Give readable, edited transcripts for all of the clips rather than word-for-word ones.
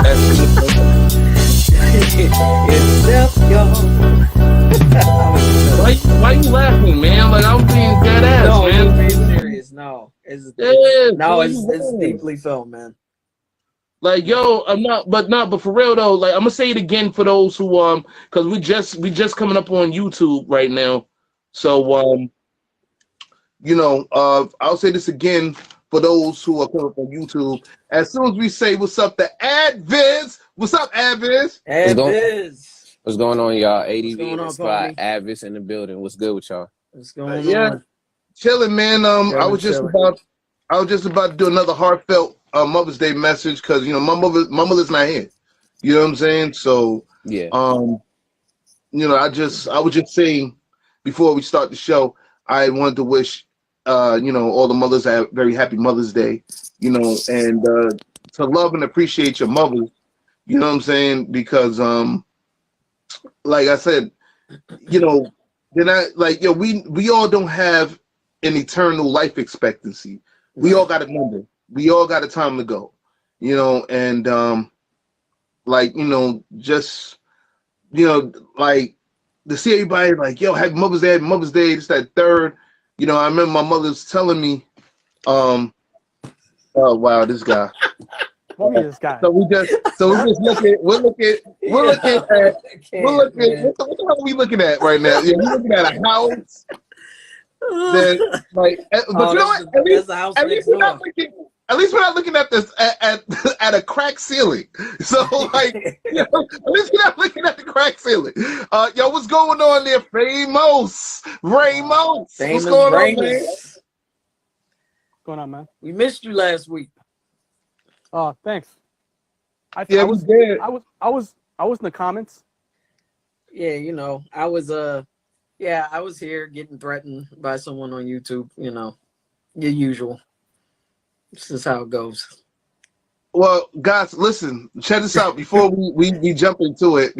That's Except y'all. why you laughing, man? Like I'm being dead ass, No, man. you're being serious. No, it's deeply felt, man. Like yo, but for real though, like I'm gonna say it again for those who because we just coming up on YouTube right now, so I'll say this again for those who are coming up on YouTube. As soon as we say what's up to Adviz, what's up Adviz? Adviz. What's going on, y'all? ADV going in the on, spot, Pony? Advis in the building. What's good with y'all? What's going Yeah, on? chilling, man. I was just about to do another heartfelt Mother's Day message because my mother's not here. You know what I'm saying? So Yeah. I was just saying before we start the show, I wanted to wish all the mothers a very happy Mother's Day. And to love and appreciate your mothers. You know what I'm saying? Because like I said, they're not like we all don't have an eternal life expectancy. We all got a number. We all got a time to go. And just like to see everybody like, yo, happy Mother's Day, it's that third. I remember my mother's telling me, oh wow, this guy. This guy. So we're looking what the hell are we looking at right now? Yeah, we're looking at a house. But you know what? At least we're not looking at this at a crack ceiling. So like, at least we're not looking at the crack ceiling. Yo, what's going on there, Ramos? What's going on, man? What's going on, man? We missed you last week. Oh, thanks. I we did. I was in the comments. Yeah, I was I was here getting threatened by someone on YouTube. Your usual. This is how it goes. Well, guys, listen, check this out before we jump into it.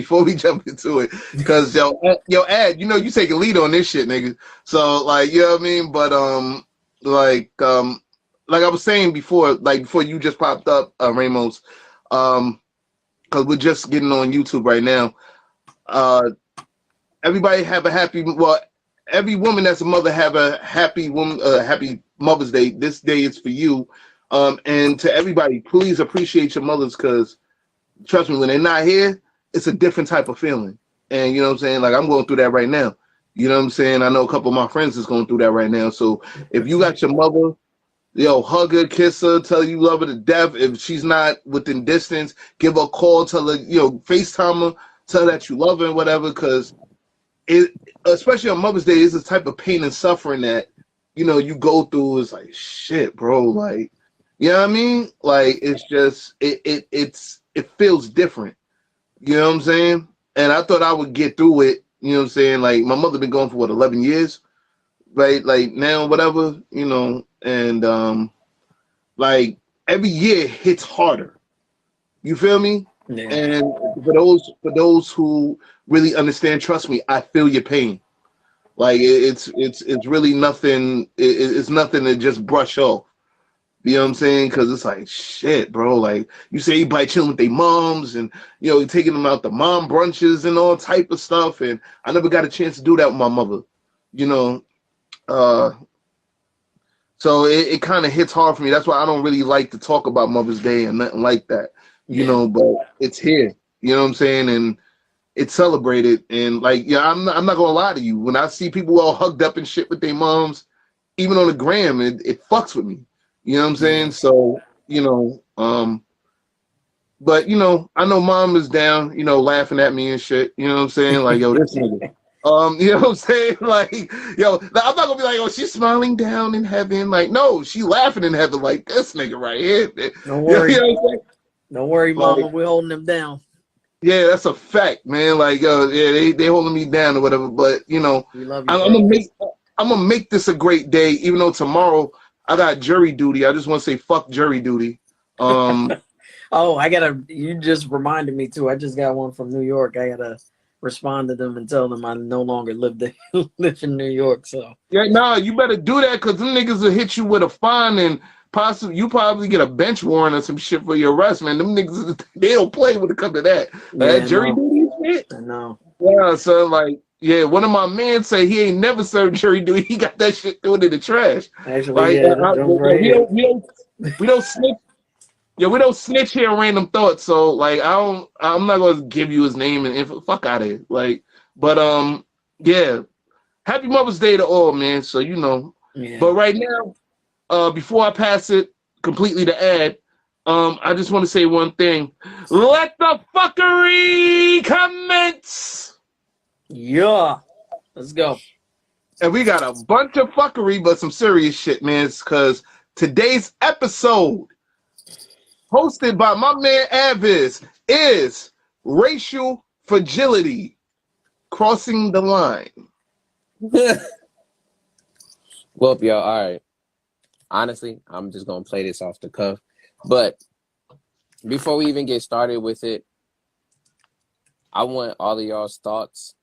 Because yo, Ad, you take a lead on this shit, nigga. So like, you know what I mean? But like I was saying before, before you just popped up, Ramos, because we're just getting on YouTube right now. Everybody have a every woman that's a mother have a happy Mother's Day. This day is for you. And to everybody, please appreciate your mothers because trust me, when they're not here, it's a different type of feeling. And you know what I'm saying? Like I'm going through that right now. You know what I'm saying? I know a couple of my friends is going through that right now. So if you got your mother, hug her, kiss her, tell her you love her to death. If she's not within distance, give her a call, tell her, FaceTime her, tell her that you love her and whatever, because especially on Mother's Day, is a type of pain and suffering that, you go through. Is like, shit, bro. Like, you know what I mean? Like, it's just, it feels different. You know what I'm saying? And I thought I would get through it. You know what I'm saying? Like, my mother been going for 11 years, right? Like now, whatever, and like every year hits harder. You feel me? Yeah. And for those who really understand, trust me, I feel your pain. Like it's really nothing. It's nothing to just brush off. You know what I'm saying? Because it's like shit, bro. Like you say, everybody chilling with their moms, and taking them out to mom brunches and all type of stuff. And I never got a chance to do that with my mother. So it kind of hits hard for me. That's why I don't really like to talk about Mother's Day and nothing like that. But it's here. You know what I'm saying? And it's celebrated. And like, I'm not gonna lie to you. When I see people all hugged up and shit with their moms, even on the gram, it fucks with me. You know what I'm saying? So, but I know mom is down, laughing at me and shit. You know what I'm saying? Like, yo, this nigga. You know what I'm saying? Like, yo, I'm not gonna be like, oh, she's smiling down in heaven. Like, no, she laughing in heaven like this nigga right here. Don't worry. You know what I'm saying? Don't worry, mama. We're holding them down. Yeah, that's a fact, man. Like, they holding me down or whatever. But we love you, I'm gonna make this a great day, even though tomorrow I got jury duty. I just want to say fuck jury duty. Oh, you just reminded me too. I just got one from New York. I gotta respond to them and tell them I no longer live in New York. So yeah, you better do that because them niggas will hit you with a fine and you probably get a bench warrant or some shit for your arrest, man. Them niggas, they don't play when it comes to that. Yeah, That jury duty shit. I know. Yeah, so like, yeah, one of my men say he ain't never served jury duty. He got that shit thrown in the trash. Actually, Like, yeah, we don't snitch. Yeah, we don't snitch here on Randumb Thoughtz. So like, I'm not gonna give you his name and info. Fuck out of here. Like, but yeah. Happy Mother's Day to all, man. So you know. Yeah. But right now, before I pass it completely to Ed, I just want to say one thing. Let the fuckery commence. Yeah. Let's go. And we got a bunch of fuckery, but some serious shit, man. Because today's episode, hosted by my man Avis, is racial fragility, crossing the line. Well, y'all, all right. Honestly, I'm just gonna play this off the cuff. But before we even get started with it, I want all of y'all's thoughts.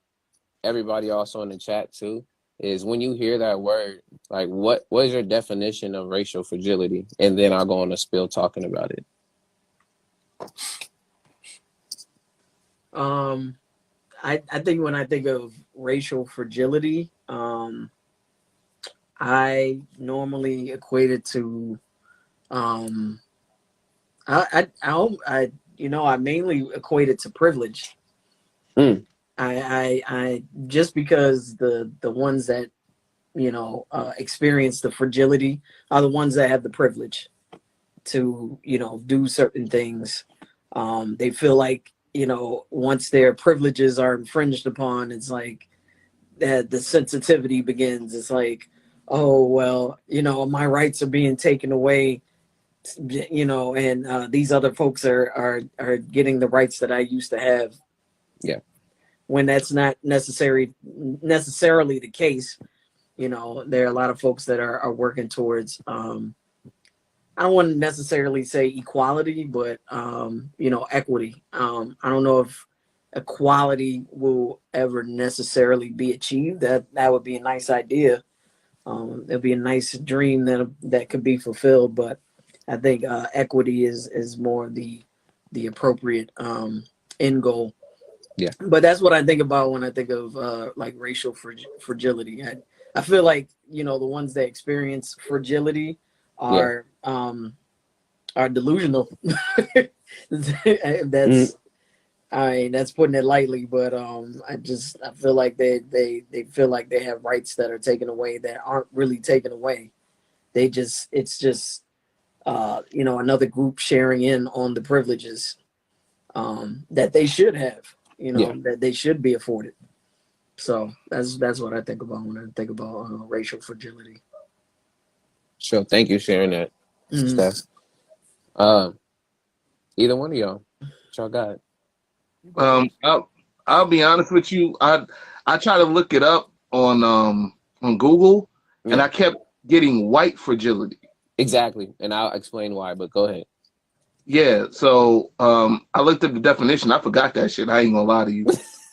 Everybody also in the chat too, is when you hear that word, like what is your definition of racial fragility? And then I'll go on a spill talking about it. I think when I think of racial fragility, I normally equate it to I mainly equate it to privilege. I just because the ones that experience the fragility are the ones that have the privilege to do certain things. They feel like once their privileges are infringed upon, it's like that the sensitivity begins. It's like, oh well, my rights are being taken away, and these other folks are getting the rights that I used to have. Yeah. When that's not necessarily the case, there are a lot of folks that are working towards I don't want to necessarily say equality, but equity. I don't know if equality will ever necessarily be achieved. That would be a nice idea. It'd be a nice dream that could be fulfilled, but I think equity is more the appropriate end goal. Yeah. But that's what I think about when I think of like racial fragility. I feel like the ones that experience fragility are delusional. That's putting it lightly, but I feel like they feel like they have rights that are taken away that aren't really taken away. It's just another group sharing in on the privileges that they should have, that they should be afforded. So that's what I think about when I think about racial fragility. Sure. Thank you for sharing that, Steph. Either one of y'all got it. I'll be honest with you. I try to look it up on Google, and I kept getting white fragility. Exactly, and I'll explain why. But go ahead. Yeah. So I looked at the definition. I forgot that shit. I ain't gonna lie to you.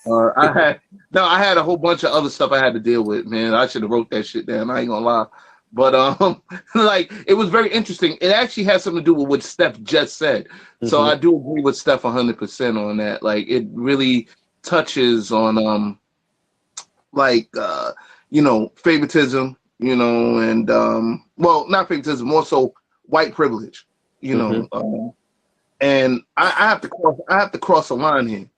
I had a whole bunch of other stuff I had to deal with. Man, I should have wrote that shit down. I ain't gonna lie. But like it was very interesting. It actually has something to do with what Steph just said. So I do agree with Steph 100% on that. Like it really touches on favoritism, and well, not favoritism, more so white privilege, and I have to cross a line here.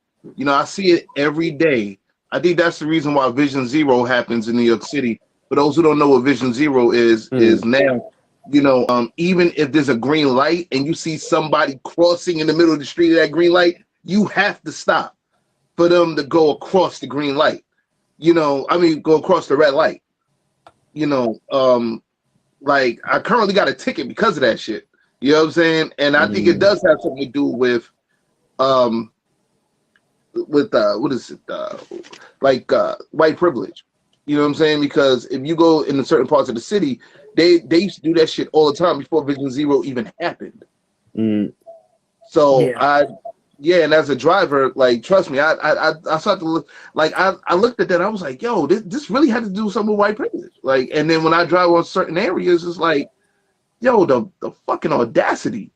I see it every day. I think that's the reason why Vision Zero happens in New York City. For those who don't know what Vision Zero is now, even if there's a green light and you see somebody crossing in the middle of the street of that green light, you have to stop for them to go across the green light. Go across the red light. Like I currently got a ticket because of that shit. You know what I'm saying? And I think it does have something to do with what is it? White privilege. You know what I'm saying? Because if you go in certain parts of the city, they used to do that shit all the time before Vision Zero even happened. So and as a driver, like trust me, I started to look like I looked at that. I was like, yo, this really had to do something with white privilege. Like, and then when I drive on certain areas, it's like yo, the fucking audacity.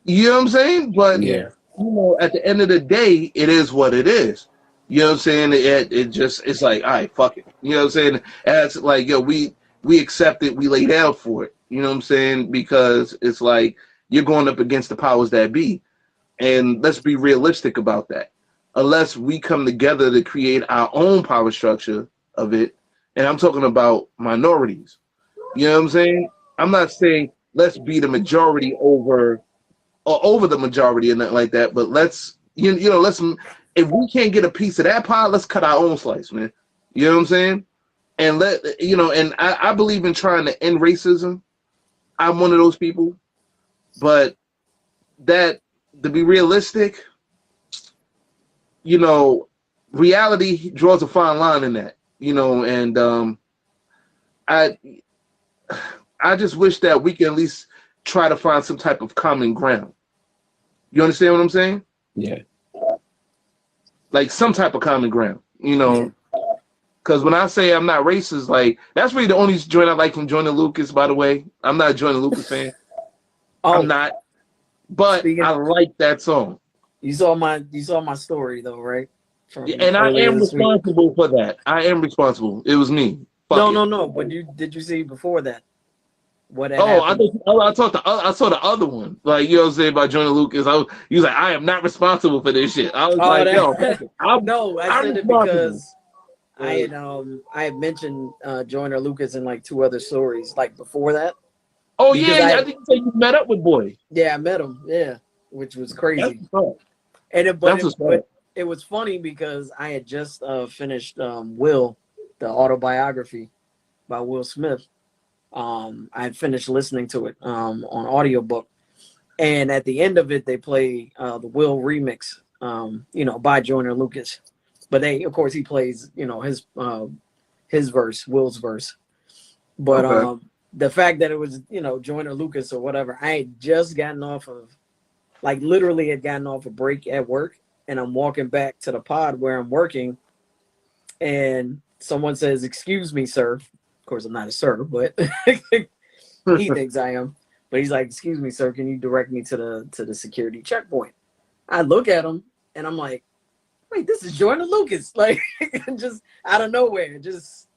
You know what I'm saying? But Yeah. you know, at the end of the day, it is what it is. You know what I'm saying? It just it's like, all right, fuck it. You know what I'm saying? As like, yo, we accept it, we lay down for it. You know what I'm saying? Because it's like you're going up against the powers that be. And let's be realistic about that. Unless we come together to create our own power structure of it, and I'm talking about minorities. You know what I'm saying? I'm not saying let's be the majority over the majority and nothing like that, but let's you know let's if we can't get a piece of that pie, let's cut our own slice, man. You know what I'm saying? And and I believe in trying to end racism. I'm one of those people, but that to be realistic, you know, reality draws a fine line in that, you know, and I I just wish that we can at least try to find some type of common ground. You understand what I'm saying? Yeah. Like some type of common ground, you know. Because when I say I'm not racist, like that's really the only joint I like from Joyner Lucas, by the way. I'm not a Joyner Lucas fan. I'm not. But I like that song. You saw my story though, right? And I am responsible for that. I am responsible. It was me. No. But did you see before that? What I saw the other one. Like, you know what I'm saying, by Joyner Lucas. He was like, I am not responsible for this shit. I was like, yo, I said it because I had mentioned Joyner Lucas in like 2 other stories, like before that. Oh yeah, I think you met up with Boy. Yeah, I met him. Yeah, which was crazy. But it was funny because I had just finished Will, the autobiography by Will Smith. I had finished listening to it on audiobook, and at the end of it, they play the Will remix, by Joyner Lucas. But of course, he plays, his verse, Will's verse. But the fact that it was, Joyner Lucas or whatever, I had just gotten off of, literally had gotten off a break at work, and I'm walking back to the pod where I'm working, and someone says, "Excuse me, sir." Of course, I'm not a sir, but he thinks I am. But he's like, "Excuse me, sir, can you direct me to the security checkpoint?" I look at him, and I'm like, "Wait, this is Joyner Lucas!" Like, just out of nowhere, just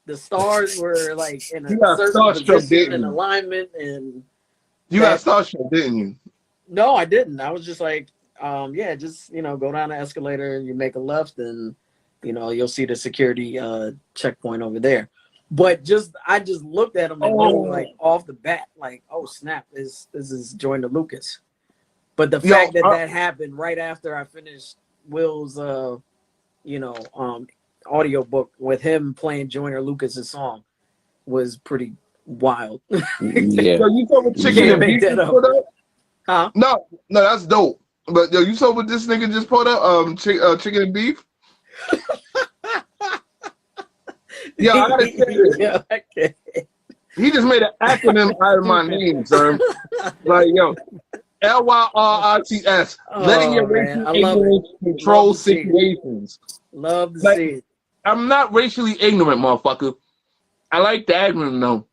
the stars were like in a certain position and alignment, and you got starstruck, didn't you? No, I didn't. I was just like, just go down the escalator and you make a left, and you'll see the security checkpoint over there. But I just looked at him and knew, like, off the bat, like, oh snap, this is Joyner Lucas. But the fact that happened right after I finished Will's audio book with him playing Joyner Lucas's song was pretty wild. Yeah. So you saw what Chicken and Beef just put up? Huh? No, that's dope. But yo, you saw what this nigga just put up? Chicken and Beef. Yeah, I gotta say this. He just made an acronym out of my name, son. Like, yo, LYRRTS. Letting your racial ignorance control situations. Love to see it. I'm not racially ignorant, motherfucker. I like the acronym though.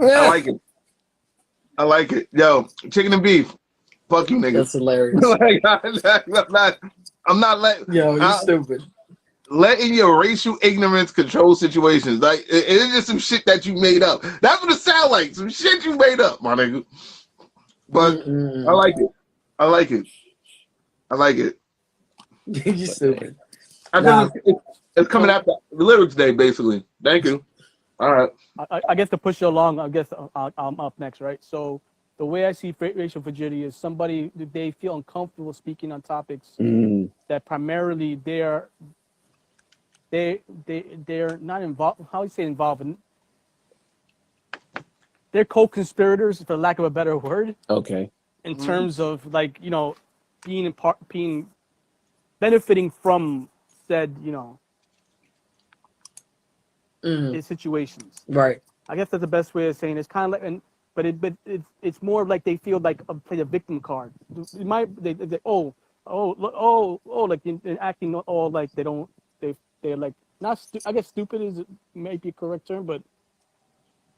I like it. I like it. Yo, Chicken and Beef. Fuck you, nigga. That's hilarious. I'm not letting. Yo, you're stupid. Letting your racial ignorance control situations. Like, it's just some shit that you made up. That's what it sounds like. Some shit you made up, my nigga. But I like it. I like it. I like it. You stupid. It's coming after the lyrics day, basically. Thank you. All right. I guess to push you along, I guess I'm up next, right? So the way I see racial fragility is somebody, they feel uncomfortable speaking on topics that primarily they're not involved. How do you say involved? They're co-conspirators, for lack of a better word. Okay. In terms of, like, being benefiting from said, situations. Right. I guess that's the best way of saying it. It's kind of like, but it's more like they feel like play a victim card. It might like in acting all like they don't they're like not I guess stupid is maybe a correct term, but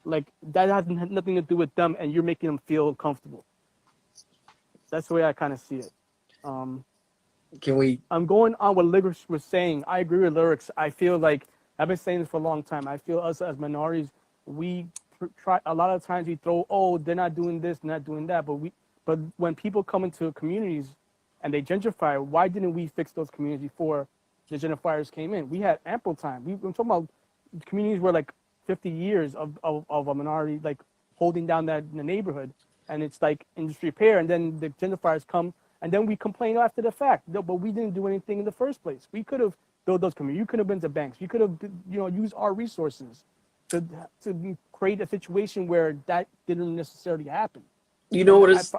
like that has nothing to do with them, and you're making them feel comfortable. That's the way I kind of see it. Can we? I'm going on what Lyrics was saying. I agree with Lyrics. I feel like I've been saying this for a long time. I feel us as minorities, we try a lot of times we throw, oh, they're not doing this, not doing that, but when people come into communities and they gentrify, why didn't we fix those communities before the gentrifiers came in? We had ample time. I'm talking about communities where like 50 years of a minority like holding down the neighborhood, and it's like in disrepair, and then the gentrifiers come, and then we complain after the fact. No, but we didn't do anything in the first place. We could have built those communities. You could have been to banks. You could have, used our resources to create a situation where that didn't necessarily happen. You know what is?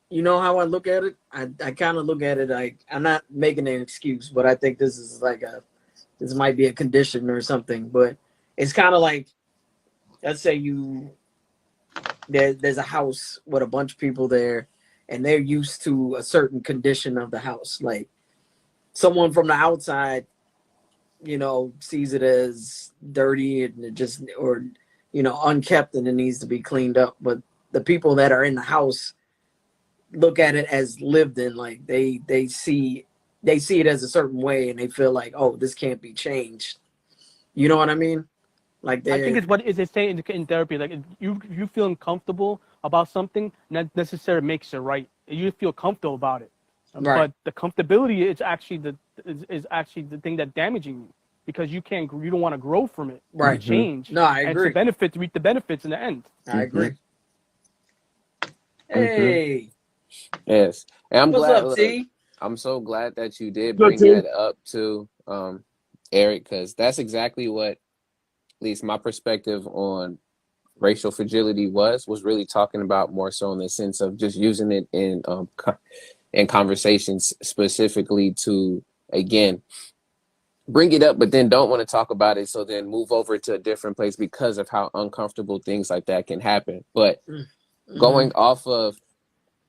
You know how I look at it. I kind of look at it like, I'm not making an excuse, but I think this is like this might be a condition or something. But it's kind of like, let's say there's a house with a bunch of people there, and they're used to a certain condition of the house. Like someone from the outside, sees it as dirty and it just, or, unkept, and it needs to be cleaned up. But the people that are in the house look at it as lived in. Like they see it as a certain way, and they feel like, oh, this can't be changed. You know what I mean? Like I think it's what is it saying in therapy. Like you feeling comfortable about something, not necessarily makes it right. You feel comfortable about it, right. But the comfortability is actually the thing that's damaging you, because you don't want to grow from it. Right. Change. No, I agree. And to reap the benefits in the end. I agree. Hey. Yes, and I'm What's glad. up, T? I'm so glad that you did bring that up to Eric, because that's exactly what, at least my perspective on racial fragility was really talking about, more so in the sense of just using it in conversations specifically to, again, bring it up, but then don't want to talk about it, so then move over to a different place because of how uncomfortable things like that can happen. But going off of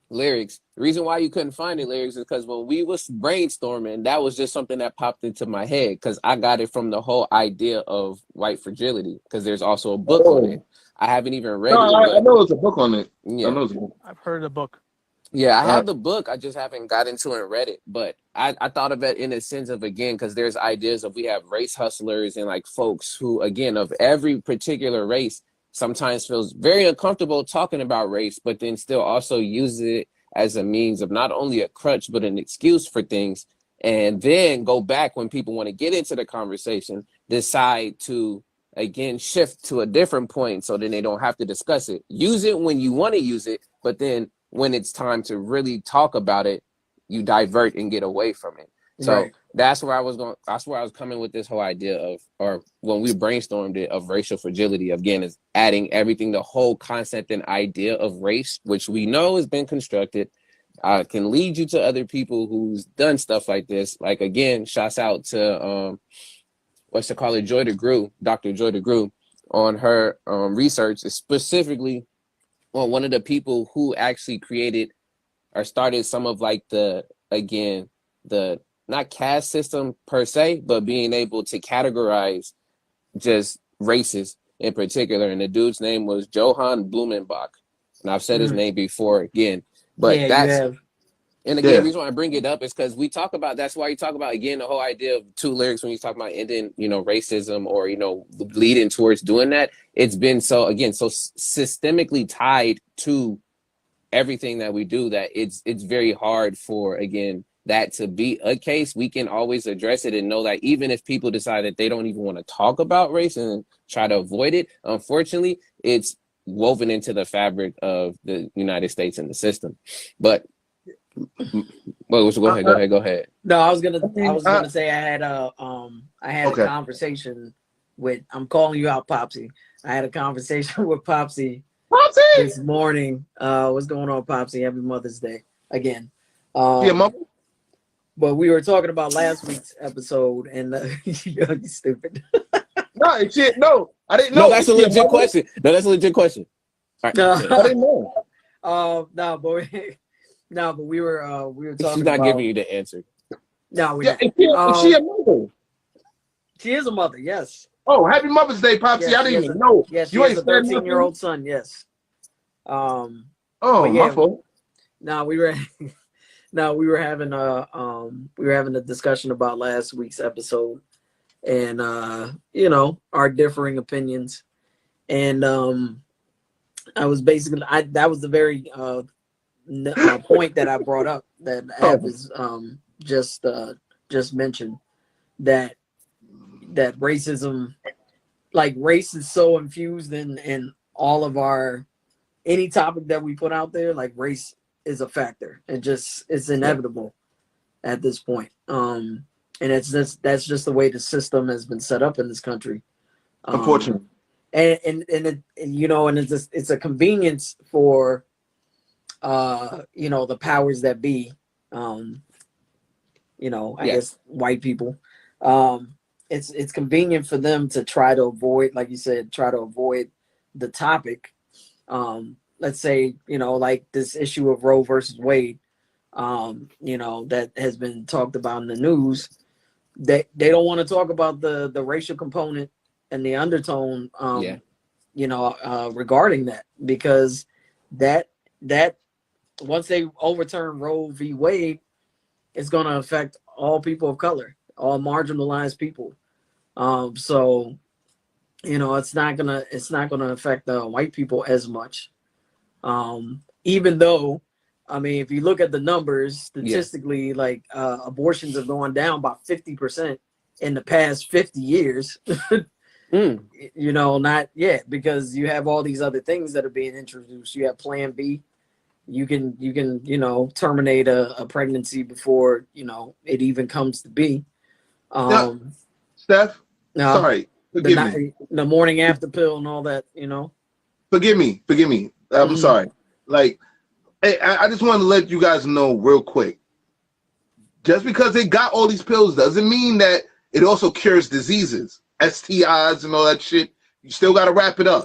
Lyrics, the reason why you couldn't find it, Lyrics, is because when we was brainstorming, that was just something that popped into my head, because I got it from the whole idea of white fragility, because there's also a book on it. I haven't even read it. I know it's a book on it. Yeah. I know it's a book. I've heard of the book. Yeah, I have the book. I just haven't got into it and read it. But I thought of it in a sense of, again, because there's ideas of, we have race hustlers and like folks who, again, of every particular race, sometimes feels very uncomfortable talking about race, but then still also use it as a means of not only a crutch, but an excuse for things. And then go back when people want to get into the conversation, decide to, again, shift to a different point, so then they don't have to discuss it. Use it when you want to use it, but then when it's time to really talk about it, you divert and get away from it. So that's where I was going. That's where I was coming with this whole idea of, or when we brainstormed it, of racial fragility. Again, is adding everything, the whole concept and idea of race, which we know has been constructed, can lead you to other people who's done stuff like this. Like, again, shouts out to Joy DeGruy, Dr. Joy DeGruy, on her research, specifically on one of the people who actually created or started some of like the not caste system per se, but being able to categorize just races in particular. And the dude's name was Johann Blumenbach. And I've said his name before again, but and again, the reason why I bring it up is because that's why you talk about, again, the whole idea of two lyrics when you talk about ending, racism, or, leading towards doing that. It's been so systemically tied to everything that we do, that it's very hard for, again, that to be a case. We can always address it and know that even if people decide that they don't even want to talk about race and try to avoid it, unfortunately, it's woven into the fabric of the United States and the system. But go ahead. No, I was gonna say I had a conversation with. I'm calling you out, Popsy. I had a conversation with Popsy this morning. What's going on, Popsy? Happy Mother's Day again. Mother. But we were talking about last week's episode, and you're stupid. No, I didn't know. No, that's a legit question. No, that's a legit question. All right. I didn't know. No, but we were talking. She's not giving you the answer. No, is she a mother? She is a mother. Yes. Oh, happy Mother's Day, Popsy. I didn't even know. Yes, You he ain't has a said 13-year-old son. Yes. Oh, Yeah, my fault. no, we were no, we were having a discussion about last week's episode, and our differing opinions, and I was basically that was the very point that I brought up that Ab is just mentioned, that racism, like race is so infused in all of any topic that we put out there. Like race is a factor. It's inevitable at this point. And that's just the way the system has been set up in this country. Unfortunately. And it's a convenience for the powers that be, I guess white people. It's convenient for them to try to avoid, like you said, the topic. Let's say, like this issue of Roe versus Wade, that has been talked about in the news. They don't want to talk about the racial component and the undertone, regarding that, because that once they overturn Roe v. Wade, it's going to affect all people of color, all marginalized people. So it's not gonna affect white people as much. Even though, I mean, if you look at the numbers statistically, like abortions have gone down by 50% in the past 50 years. Not yet, because you have all these other things that are being introduced. You have Plan B. You can terminate a pregnancy before it even comes to be. Steph, sorry, forgive me. The morning after pill and all that. Forgive me. I'm sorry. Like, I just want to let you guys know real quick. Just because they got all these pills doesn't mean that it also cures diseases, STIs, and all that shit. You still got to wrap it up.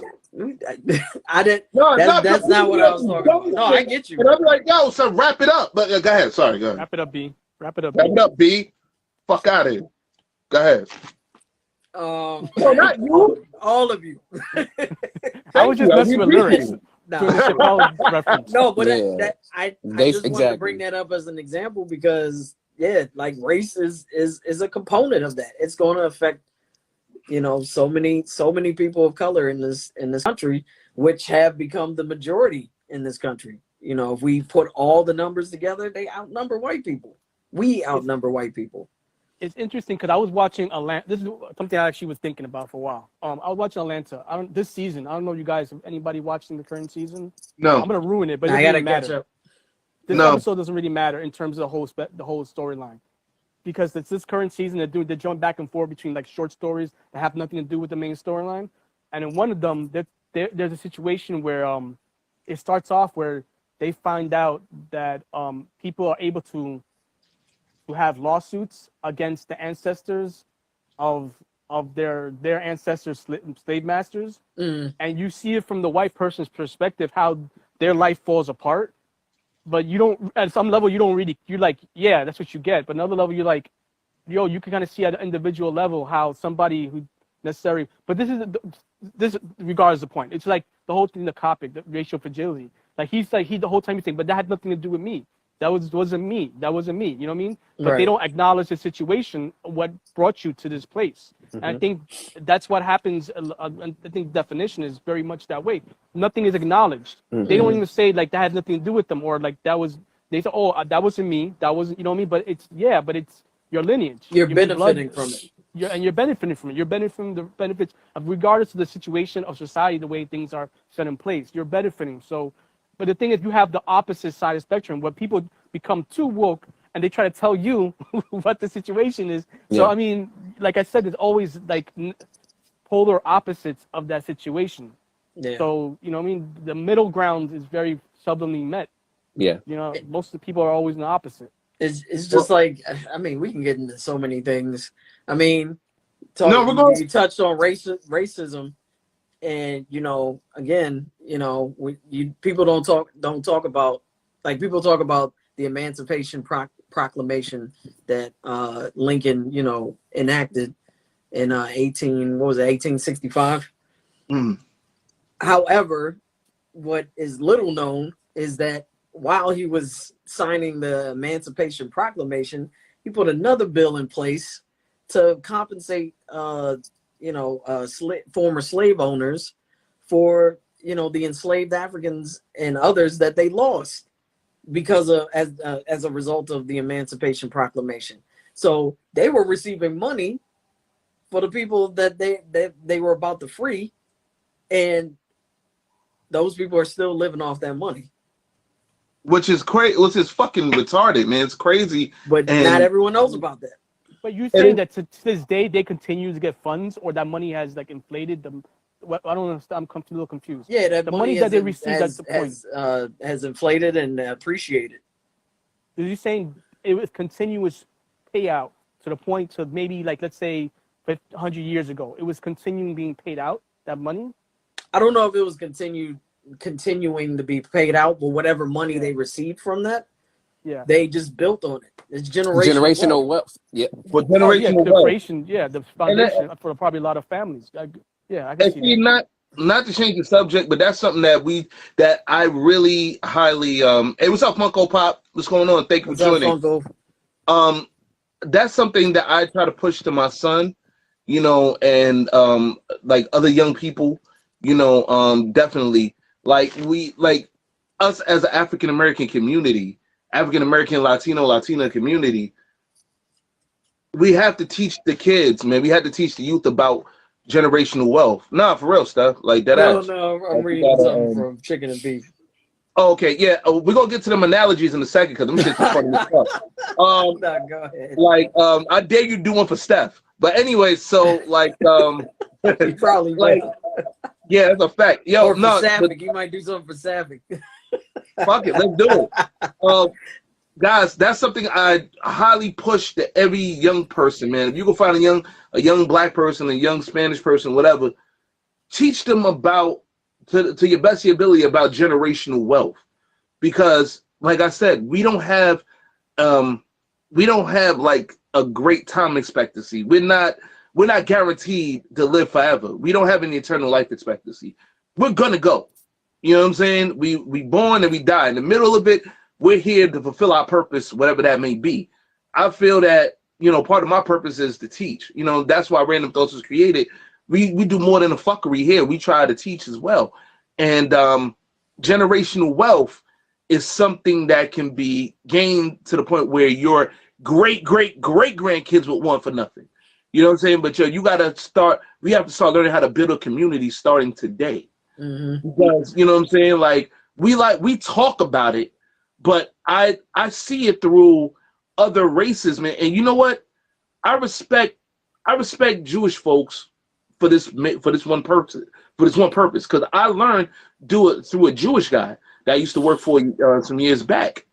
I didn't. That's not what I was talking about. No, I get you. And I'm like, yo, so wrap it up. But go ahead. Sorry, go ahead. Wrap it up, B. Wrap it up, B. Fuck out of here. Go ahead. No, not you. All of you. I was just messing with lyrics. No, but I just wanted to bring that up as an example because like race is a component of that. It's going to affect so many people of color in this country, which have become the majority in this country. If we put all the numbers together, they outnumber white people. We outnumber white people. It's interesting because I was watching Atlanta. This is something I actually was thinking about for a while. I was watching Atlanta. This season. I don't know if you guys, anybody watching the current season? No. I'm gonna ruin it, but it I gotta doesn't catch matter. up. This episode doesn't really matter in terms of the whole storyline, because it's this current season they're jumping back and forth between like short stories that have nothing to do with the main storyline, and in one of them there's a situation where it starts off where they find out that people are able to have lawsuits against the ancestors of their ancestors, slave masters, and you see it from the white person's perspective how their life falls apart, but you don't, at some level you don't really, you're like, yeah, that's what you get, but another level you're like, yo, you can kind of see at an individual level how somebody who necessarily, but this regards the point. It's like the whole thing, the topic, the racial fragility. Like he the whole time he's saying, but that had nothing to do with me. That wasn't me. You know what I mean? But They don't acknowledge the situation, what brought you to this place. And I think that's what happens. I think definition is very much that way. Nothing is acknowledged. They don't even say like that had nothing to do with them, or like that was. They say, oh, that wasn't me. That wasn't. You know what I mean? But it's your lineage. You're benefiting from it. You're benefiting from it. You're benefiting from the benefits of, regardless of the situation of society, the way things are set in place. You're benefiting. So. But the thing is, you have the opposite side of the spectrum where people become too woke and they try to tell you what the situation is. So, I mean, like I said, it's always like polar opposites of that situation. Yeah. So, you know what I mean? The middle ground is very seldomly met. Yeah. Most of the people are always in the opposite. It's just like, I mean, we can get into so many things. I mean, you touched on racism. And again, people don't talk about, like, people talk about the Emancipation Proclamation that Lincoln, enacted, in 1865. Mm. However, what is little known is that while he was signing the Emancipation Proclamation, he put another bill in place to compensate, former slave owners for, the enslaved Africans and others that they lost because of as a result of the Emancipation Proclamation. So they were receiving money for the people that they were about to free, and those people are still living off that money. Which is crazy. Which is fucking retarded, man. It's crazy. But not everyone knows about that. But you're saying that to this day they continue to get funds, or that money has like inflated them? I don't understand. I'm a little confused. Yeah, that the money that they receive has, at the point has inflated and appreciated. Are you saying it was continuous payout to the point to maybe like, let's say 100 years ago, it was continuing being paid out, that money? I don't know if it was continuing to be paid out, but whatever money they received from that, they just built on it. It's generational wealth. Yeah. For generational wealth. The foundation for probably a lot of families. I can see that. Not to change the subject, but that's something that I really highly hey, what's up, Funko Pop? What's going on? Thank you for joining. That's something that I try to push to my son, and like other young people, definitely like us as an African American community, African American Latina community, we have to teach the kids, man. We have to teach the youth about generational wealth. Nah, for real stuff like that. No, I'm reading something from Chicken and Beef. Oh, okay, yeah, we're gonna get to them analogies in a second because I'm just funny stuff. No, go ahead. Like, I dare you do one for Steph. But anyway, so like, he probably like, yeah, that's a fact. Yo, or for Sapphic, you might do something for Sapphic. Fuck it, let's do it. Guys, that's something I highly push to every young person, man. If you can find a young black person, a young Spanish person, whatever, teach them about, to your best of your ability, about generational wealth. Because, like I said, we don't have like a great time expectancy. We're not guaranteed to live forever. We don't have any eternal life expectancy. We're gonna go. You know what I'm saying? We born and we die. In the middle of it, we're here to fulfill our purpose, whatever that may be. I feel that, part of my purpose is to teach. That's why Randumb Thoughtz was created. We do more than a fuckery here. We try to teach as well. And generational wealth is something that can be gained to the point where your great grandkids would want for nothing. You know what I'm saying? But we have to start learning how to build a community starting today. Mm-hmm. Because, you know what I'm saying? Like we talk about it, but I see it through other races, man. And you know what? I respect Jewish folks for this one purpose. Because I learned do it through a Jewish guy that I used to work for some years back.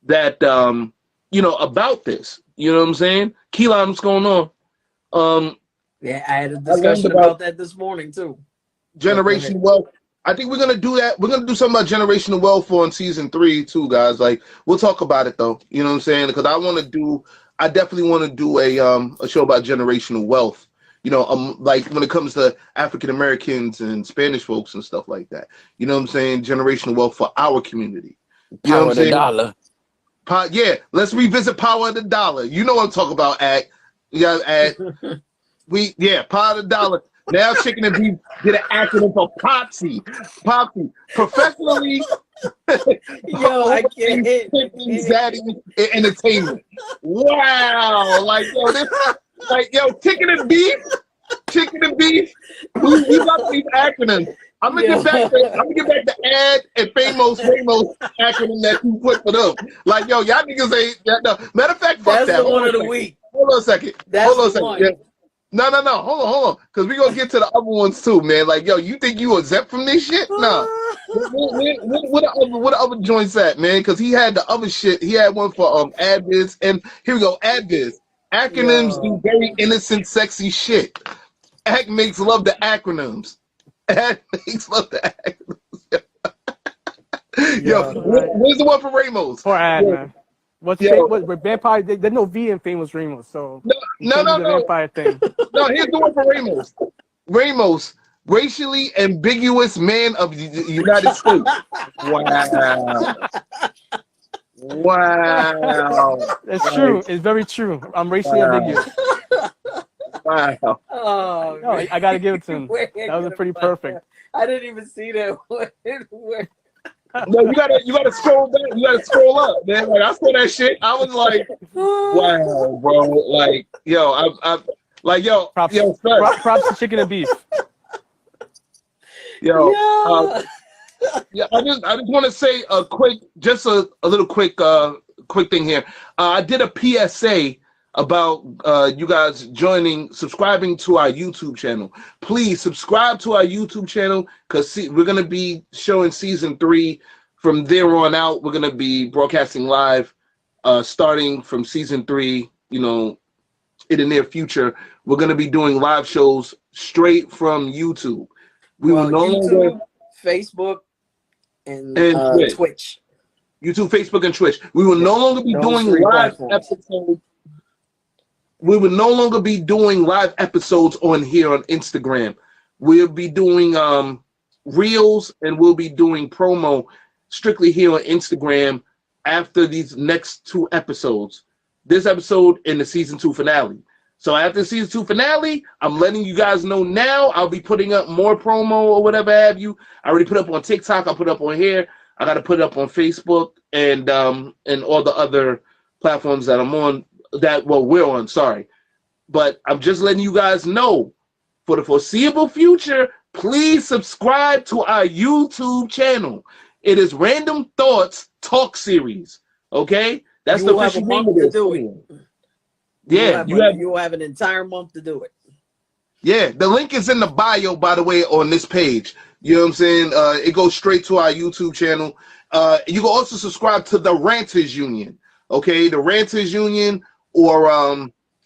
That about this. You know what I'm saying? Keelan, what's going on? Yeah, I had a discussion about that this morning too. Generational wealth. I think we're gonna do that. We're gonna do something about generational wealth on season 3 too, guys. Like, we'll talk about it though. You know what I'm saying? Because I definitely want to do a show about generational wealth. Like when it comes to African Americans and Spanish folks and stuff like that. You know what I'm saying? Generational wealth for our community. You know what I'm saying? Dollar. Yeah, let's revisit Power of the Dollar. You know what I'm talking about, Act. You guys, Act. Power of the Dollar. Now Chicken and Beef get an acronym for Popsy. Popsy. Professionally. Yo, I can't hit. Zaddy Entertainment. Wow. Chicken and Beef. We got these acronyms. I'm gonna get back to Ad and Famous acronym that you put for them. Like, yo, y'all niggas ain't. No. Matter of fact, fuck that's that. The one of the week. Hold on a second. Yeah. No. Hold on. Because we're going to get to the other ones too, man. Like, yo, you think you exempt from this shit? Nah. What the other joints at, man? Because he had the other shit. He had one for AdViz. And here we go, AdViz. Acronyms do very innocent, sexy shit. Act makes love the acronyms. Act makes love the acronyms. Yo, where's the one for Ramos? For Ad, man. Yo. What vampire? There's no V in Famous Ramos, so No. the vampire thing. No, here's the one for Ramos. Ramos, racially ambiguous man of the United States. Wow. Wow. That's true. It's very true. I'm racially ambiguous. Wow. Oh, No, I got to give it to him. That was pretty perfect. I didn't even see that. No, you gotta scroll down. You gotta scroll up, man. Like I saw that shit. I was like, wow, bro. Like, yo, I like, yo, Props, yo, son. props to chicken and beef. Yo, Yeah. yeah, I just want to say a little quick thing here. I did a PSA about you guys subscribing to our YouTube channel. Please subscribe to our YouTube channel because we're gonna be showing season 3 from there on out. We're gonna be broadcasting live, starting from season 3. You know, in the near future, we're gonna be doing live shows straight from YouTube. We will no longer Facebook, and Twitch. YouTube, Facebook, and Twitch. We will no longer be doing live episodes. We will no longer be doing live episodes on here on Instagram. We'll be doing reels, and we'll be doing promo strictly here on Instagram after these next 2 episodes. This episode and the season 2 finale. So after season 2 finale, I'm letting you guys know now. I'll be putting up more promo or whatever have you. I already put up on TikTok. I'll put up on here. I got to put it up on Facebook and all the other platforms that I'm on. We're on. Sorry, but I'm just letting you guys know for the foreseeable future. Please subscribe to our YouTube channel. It is Randumb Thoughtz Talk Series. Okay, that's the official name of this. Yeah, you'll have an entire month to do it. Yeah, the link is in the bio, by the way, on this page. You know what I'm saying? It goes straight to our YouTube channel. You can also subscribe to the Ranters Union. Okay, the Ranters Union or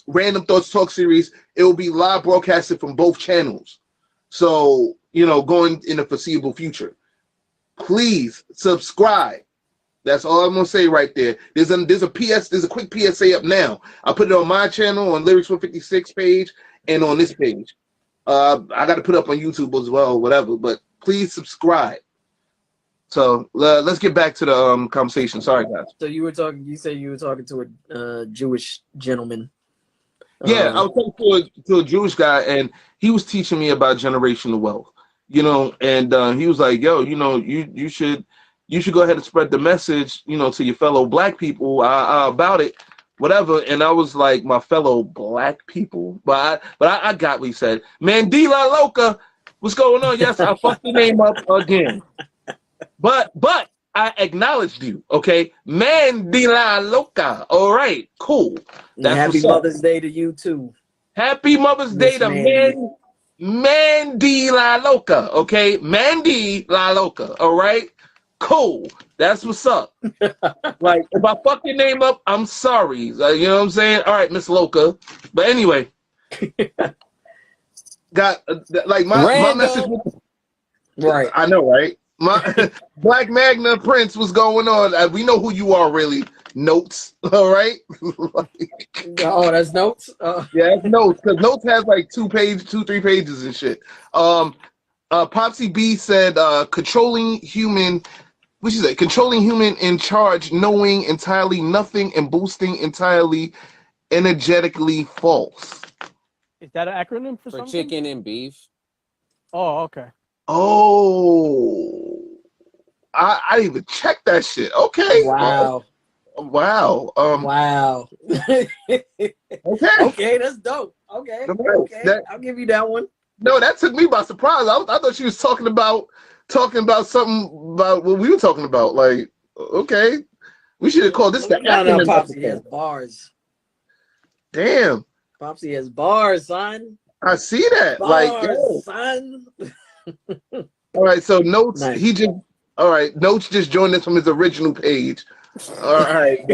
Randumb Thoughtz Talk Series. It will be live broadcasted from both channels. So, you know, going in the foreseeable future. Please subscribe. That's all I'm gonna say right there. There's a quick PSA up now. I put it on my channel on Lyrics 156 page and on this page. I got to put it up on YouTube as well, whatever. But please subscribe. So let's get back to the conversation. Sorry, guys. So you said you were talking to a Jewish gentleman. Yeah, I was talking to a Jewish guy, and he was teaching me about generational wealth. You know, and he was like, "Yo, you know, you should go ahead and spread the message, you know, to your fellow black people about it, whatever." And I was like, my fellow black people, but I got what he said. Mandela Loca, what's going on? Yes, I fucked your name up again, but I acknowledged you, okay? Mandela Loca. All right, cool. That's happy Mother's Day to you too. Happy Mother's Day to Mandela Loca, okay? Mandela Loca, all right? Cool. That's what's up. Like, if I fuck your name up, I'm sorry. You know what I'm saying? All right, Miss Loca. But anyway, got like my message. Right. I know, right? My Black Magna Prince, what's going on? We know who you are, really. Notes, all right? Oh, that's Notes? Yeah, that's Notes, because Notes has like 3 pages and shit. Popsy B said, controlling human in charge, knowing entirely nothing and boosting entirely energetically false. Is that an acronym for something? Chicken and beef? Oh, okay. Oh, I didn't even check that shit. Okay. Wow. Wow. Wow. Okay. Okay, that's dope. Okay. Okay. I'll give you that one. No, that took me by surprise. I thought she was talking about something about what we were talking about. Like, okay, we should have called this the acronym. Popsy has bars. Damn. Popsy has bars, son. I see that. Bars, son. All right, so Notes, nice. Notes just joined us from his original page. All right.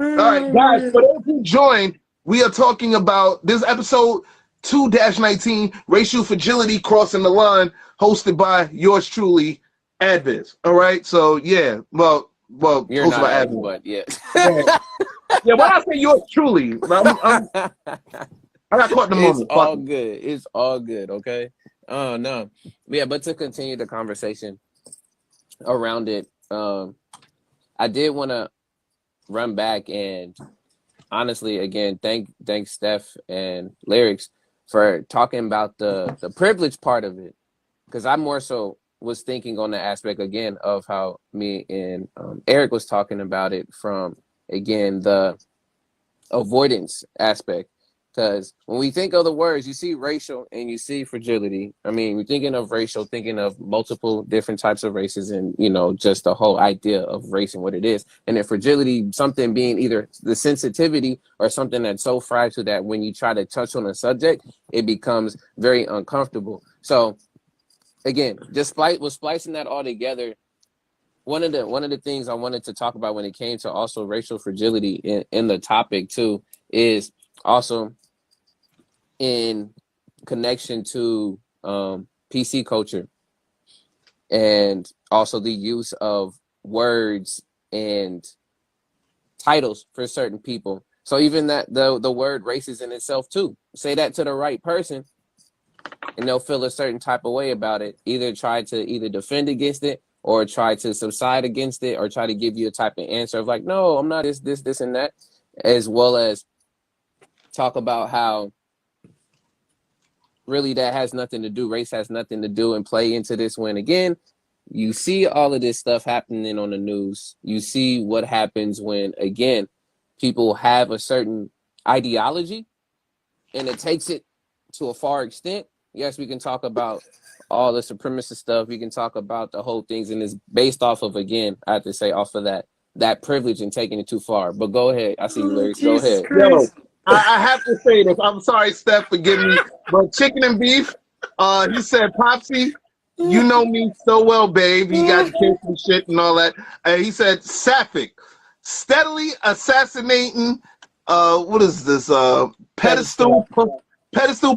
All right, guys, for those who joined, we are talking about this episode 2-19, Racial Fragility Crossing the Line, hosted by yours truly, Adviz. All right. So yeah. Well. You're Host not by Adviz, but yeah. Yeah. When I say yours truly, I got caught in the It's moment. all good. It's all good. Okay. Oh no. Yeah, but to continue the conversation around it, I did want to run back and honestly, again, thank Steph and Lyrics for talking about the privilege part of it, because I more so was thinking on the aspect again of how me and Eric was talking about it from again the avoidance aspect. Because when we think of the words, you see racial and you see fragility. I mean, we're thinking of racial, thinking of multiple different types of races and, you know, just the whole idea of race and what it is. And then fragility, something being either the sensitivity or something that's so fragile that when you try to touch on a subject, it becomes very uncomfortable. So again, just splicing that all together. One of the things I wanted to talk about when it came to also racial fragility in the topic too is also in connection to PC culture and also the use of words and titles for certain people. So even that the word racist in itself too, say that to the right person and they'll feel a certain type of way about it, either try to either defend against it or try to subside against it or try to give you a type of answer of like, no, I'm not this and that, as well as talk about how really that has nothing to do, race has nothing to do, and play into this when again you see all of this stuff happening on the news. You see what happens when again people have a certain ideology and it takes it to a far extent. Yes, we can talk about all the supremacist stuff, we can talk about the whole things, and it's based off of, again, I have to say, off of that privilege and taking it too far. But go ahead, I see you, Lyrics. Go ahead. Yo, I have to say this. I'm sorry, Steph, forgive me. But chicken and beef, he said, Popsy, you know me so well, babe. He got the kids and shit and all that. He said, Sapphic, steadily assassinating, what is this? Pedestal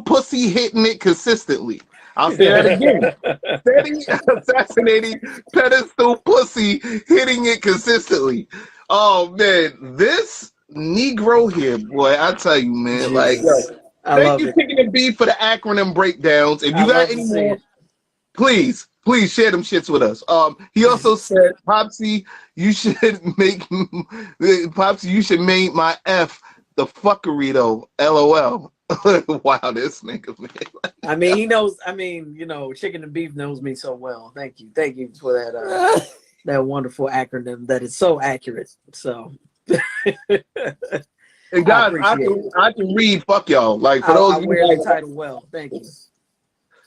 pussy hitting it consistently. I'll say that again. Steady assassinating pedestal pussy hitting it consistently. Oh, man. This Negro here, boy, I tell you, man, like, yo, thank you, Chicken and Beef, for the acronym breakdowns. If you got any more, please share them shits with us. He also said, Popsy, you should make my F the fuckery though. LOL. Wow, this nigga, man. I mean, he knows. I mean, you know, Chicken and Beef knows me so well. Thank you for that that wonderful acronym that is so accurate. So. And guys, I can read. Fuck y'all. Like for those I wear the title well. Thank you.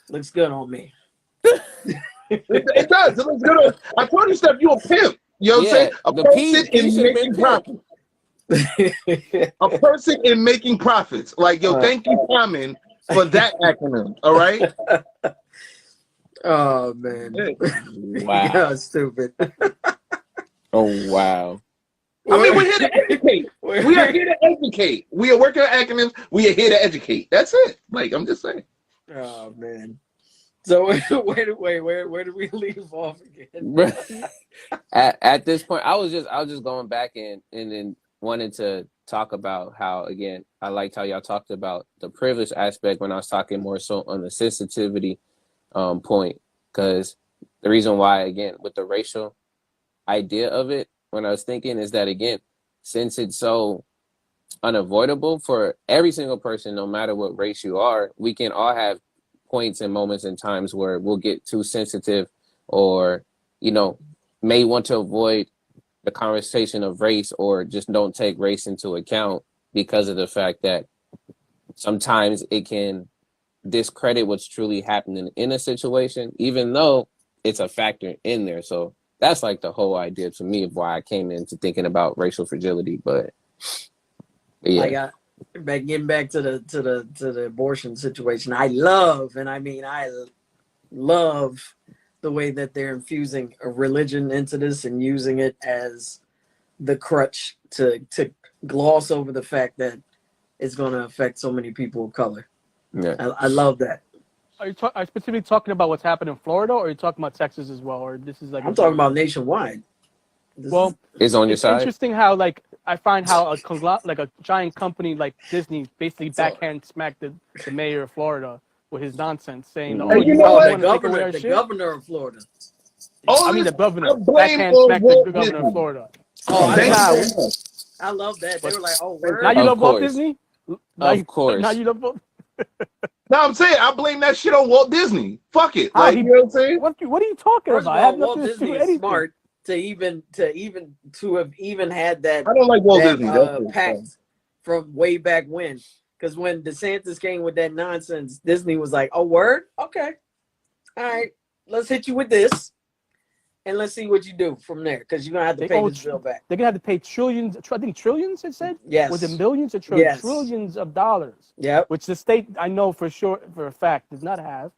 Looks good on me. It does. It looks good. I told you, Steph, you a pimp. You know what I'm saying? A person in making profits. A person in making profits. Like, yo, thank you, Common, for that acronym. All right. Oh man. Wow. You're stupid. Oh wow. I mean, we're here to educate. We are here to educate. We are working on acronyms. We are here to educate. That's it. Like, I'm just saying. Oh man. So where did we leave off again? At this point, I was just going back and then wanted to talk about how, again, I liked how y'all talked about the privilege aspect when I was talking more so on the sensitivity point, because the reason why, again, with the racial idea of it, when I was thinking is that, again, since it's so unavoidable for every single person, no matter what race you are, we can all have points and moments and times where we'll get too sensitive or, you know, may want to avoid the conversation of race or just don't take race into account because of the fact that sometimes it can discredit what's truly happening in a situation, even though it's a factor in there. So that's like the whole idea to me of why I came into thinking about racial fragility. But yeah. Getting back to the abortion situation, I love the way that they're infusing a religion into this and using it as the crutch to gloss over the fact that it's going to affect so many people of color. Yeah. I love that. are you specifically talking about what's happened in Florida, or are you talking about Texas as well, or this is like? I'm talking about nationwide. Well, It's on your it's side. interesting how like I find how like a giant company like Disney basically backhand smacked the mayor of Florida with his nonsense, saying, Mhm. "Oh, And you you know what? want to take away our the shit." governor of Florida. I mean, the I governor blame backhand on smacked Walt the governor of Disney. Florida. Oh, I Thank love you that. so much. I love that. They But were like, "Oh, now word." you Of love Walt course. Disney. Of course. Now you love Walt. No, I'm saying I blame that shit on Walt Disney. Fuck it. How Like, he? you know what I'm saying? What are you talking First of about? I have all, nothing Walt to do Disney with is anything. smart to have even had that I don't like Walt Disney. That's it. pact from way back when. Because when DeSantis came with that nonsense, Disney was like, "Oh, word, okay, all right, let's hit you with this, and let's see what you do from there." Because you're gonna have to pay this bill back. They're gonna have to pay trillions. I think trillions. It said. Yes. Was it millions or trillions? Yes. Trillions of dollars. Yep. Which the state, I know for sure, for a fact, does not have.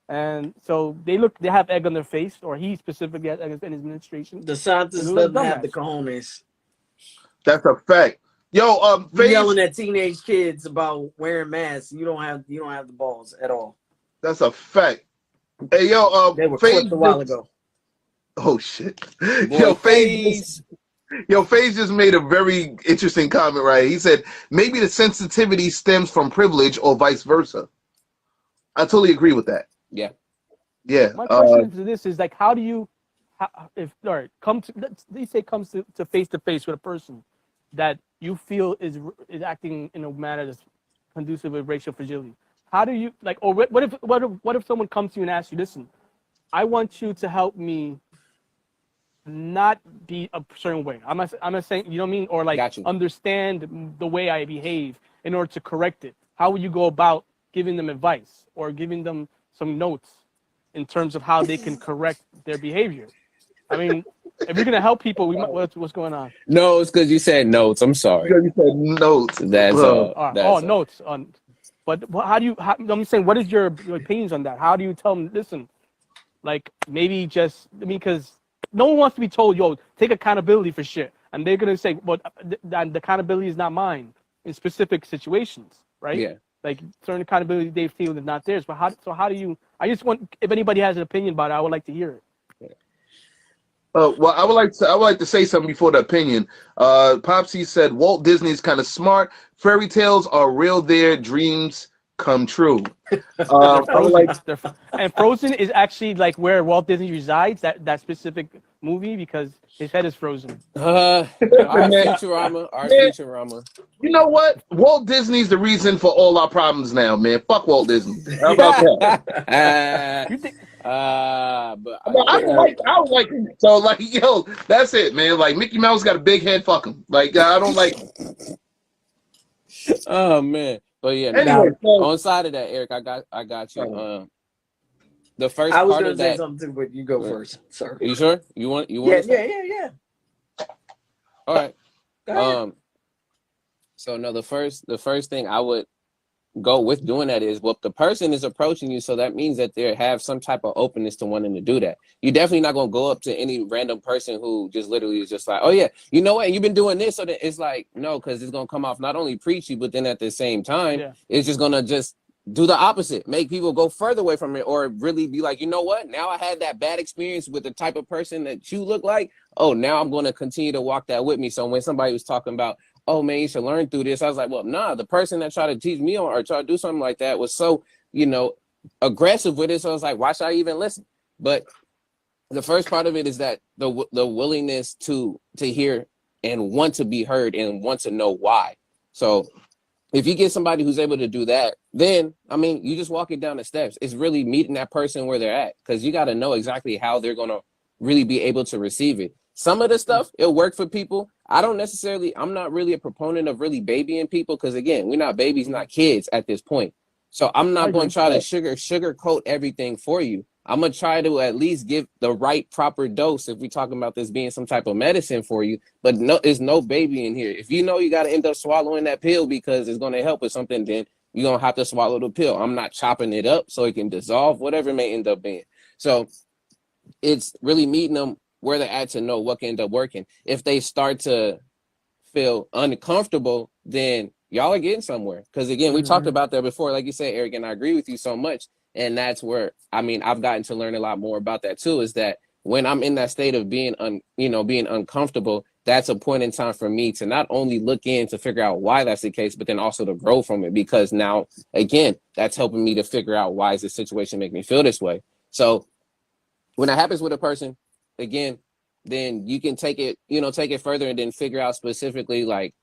And so they have egg on their face, or he specifically has egg in his administration. DeSantis doesn't have the cojones. That's a fact. Yo, You yelling at teenage kids about wearing masks. You don't have the balls at all. That's a fact. Hey, yo, They were FaZe clipped a while ago. Oh shit. Boy, FaZe. FaZe just made a very interesting comment, right? He said maybe the sensitivity stems from privilege or vice versa. I totally agree with that. Yeah. Yeah. My question to this is like, how do you, come to face to face with a person that you feel is acting in a manner that's conducive with racial fragility? How do you like, or what if someone comes to you and asks you, listen, I want you to help me not be a certain way. I'm not saying, you know what I mean? Or like understand the way I behave in order to correct it. How would you go about giving them advice or giving them some notes in terms of how they can correct their behavior? I mean, if you're gonna help people, what's going on? No, it's because you said notes. I'm sorry. You said notes. That's all. Notes on. But I'm saying, what is your opinions on that? How do you tell them? Listen, like maybe because no one wants to be told, yo, take accountability for shit, and they're gonna say, but the accountability is not mine in specific situations, right? Yeah. Like certain accountability they feel is not theirs. But how do you? I just want, if anybody has an opinion about it, I would like to hear it. Well, I would like to say something before the opinion. Popsy said Walt Disney is kind of smart. Fairy tales are real. Their dreams come true. And Frozen is actually like where Walt Disney resides. That specific movie, because his head is frozen. Our Futurama. You know what? Walt Disney's the reason for all our problems now, man. Fuck Walt Disney. How about that? But I don't like him. So like, yo, that's it, man. Like Mickey Mouse got a big head. Fuck him. Like I don't like. Oh man, but yeah. Anyway, on side of that, Eric, I got you. The first I was part gonna of say that. something too, but you go first, sir. You sure? You want? Yeah. All right. So no, the first thing I would go with doing that is, well, the person is approaching you, so that means that they have some type of openness to wanting to do that. You're definitely not going to go up to any random person who just literally is just like, oh yeah, you know what, you've been doing this, so that it's like, no, because it's going to come off not only preachy, but then at the same time, it's just going to just do the opposite, make people go further away from it, or really be like, you know what, now I had that bad experience with the type of person that you look like, oh, now I'm going to continue to walk that with me. So when somebody was talking about, oh man, you should learn through this, I was like, well, nah, the person that tried to teach me or try to do something like that was so, aggressive with it. So I was like, why should I even listen? But the first part of it is that the willingness to hear and want to be heard and want to know why. So if you get somebody who's able to do that, then, I mean, you just walk it down the steps. It's really meeting that person where they're at, because you got to know exactly how they're going to really be able to receive it. Some of the stuff, it'll work for people. I'm not really a proponent of really babying people, because again, we're not babies, not kids at this point. So I'm not going to try to sugarcoat everything for you. I'm going to try to at least give the right proper dose if we're talking about this being some type of medicine for you. But no, there's no baby in here. If you know you got to end up swallowing that pill because it's going to help with something, then you're going to have to swallow the pill. I'm not chopping it up so it can dissolve, whatever it may end up being. So it's really meeting them where they're at to know what can end up working. If they start to feel uncomfortable, then y'all are getting somewhere. Because again, we talked about that before. Like you said, Eric, and I agree with you so much. And that's where, I mean, I've gotten to learn a lot more about that too, is that when I'm in that state of being, being uncomfortable, that's a point in time for me to not only look in to figure out why that's the case, but then also to grow from it. Because now, again, that's helping me to figure out why is this situation make me feel this way. So when that happens with a person, again, then you can take it further and then figure out specifically like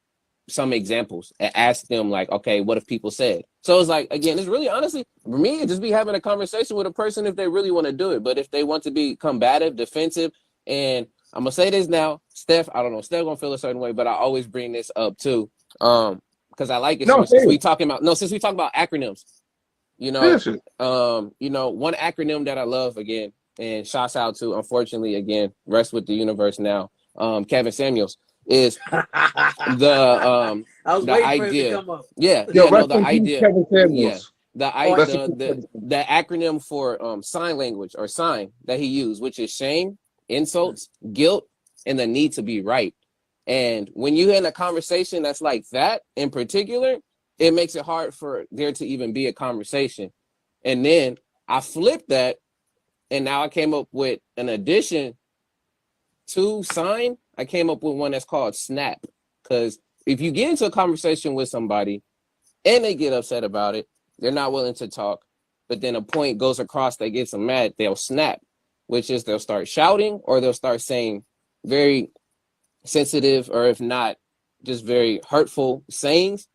some examples and ask them like, okay, what if people said? So it's like, again, it's really honestly for me, just be having a conversation with a person if they really want to do it. But if they want to be combative, defensive, and I'm gonna say this now, Steph, I don't know, Steph gonna feel a certain way, but I always bring this up too. Because I like it. No, since we talk about acronyms, one acronym that I love again, and shouts out to, unfortunately, again, rest with the universe now, Kevin Samuels, is the I was the waiting idea. for it to come up. The idea. Kevin Samuels. The acronym for sign language or sign that he used, which is shame, insults, guilt, and the need to be right. And when you're in a conversation that's like that in particular, it makes it hard for there to even be a conversation. And then I flipped that, and now I came up with an addition to sign. I came up with one that's called snap. Because if you get into a conversation with somebody and they get upset about it, they're not willing to talk, but then a point goes across that gets them mad, they'll snap, which is they'll start shouting or they'll start saying very sensitive, or if not, just very hurtful sayings.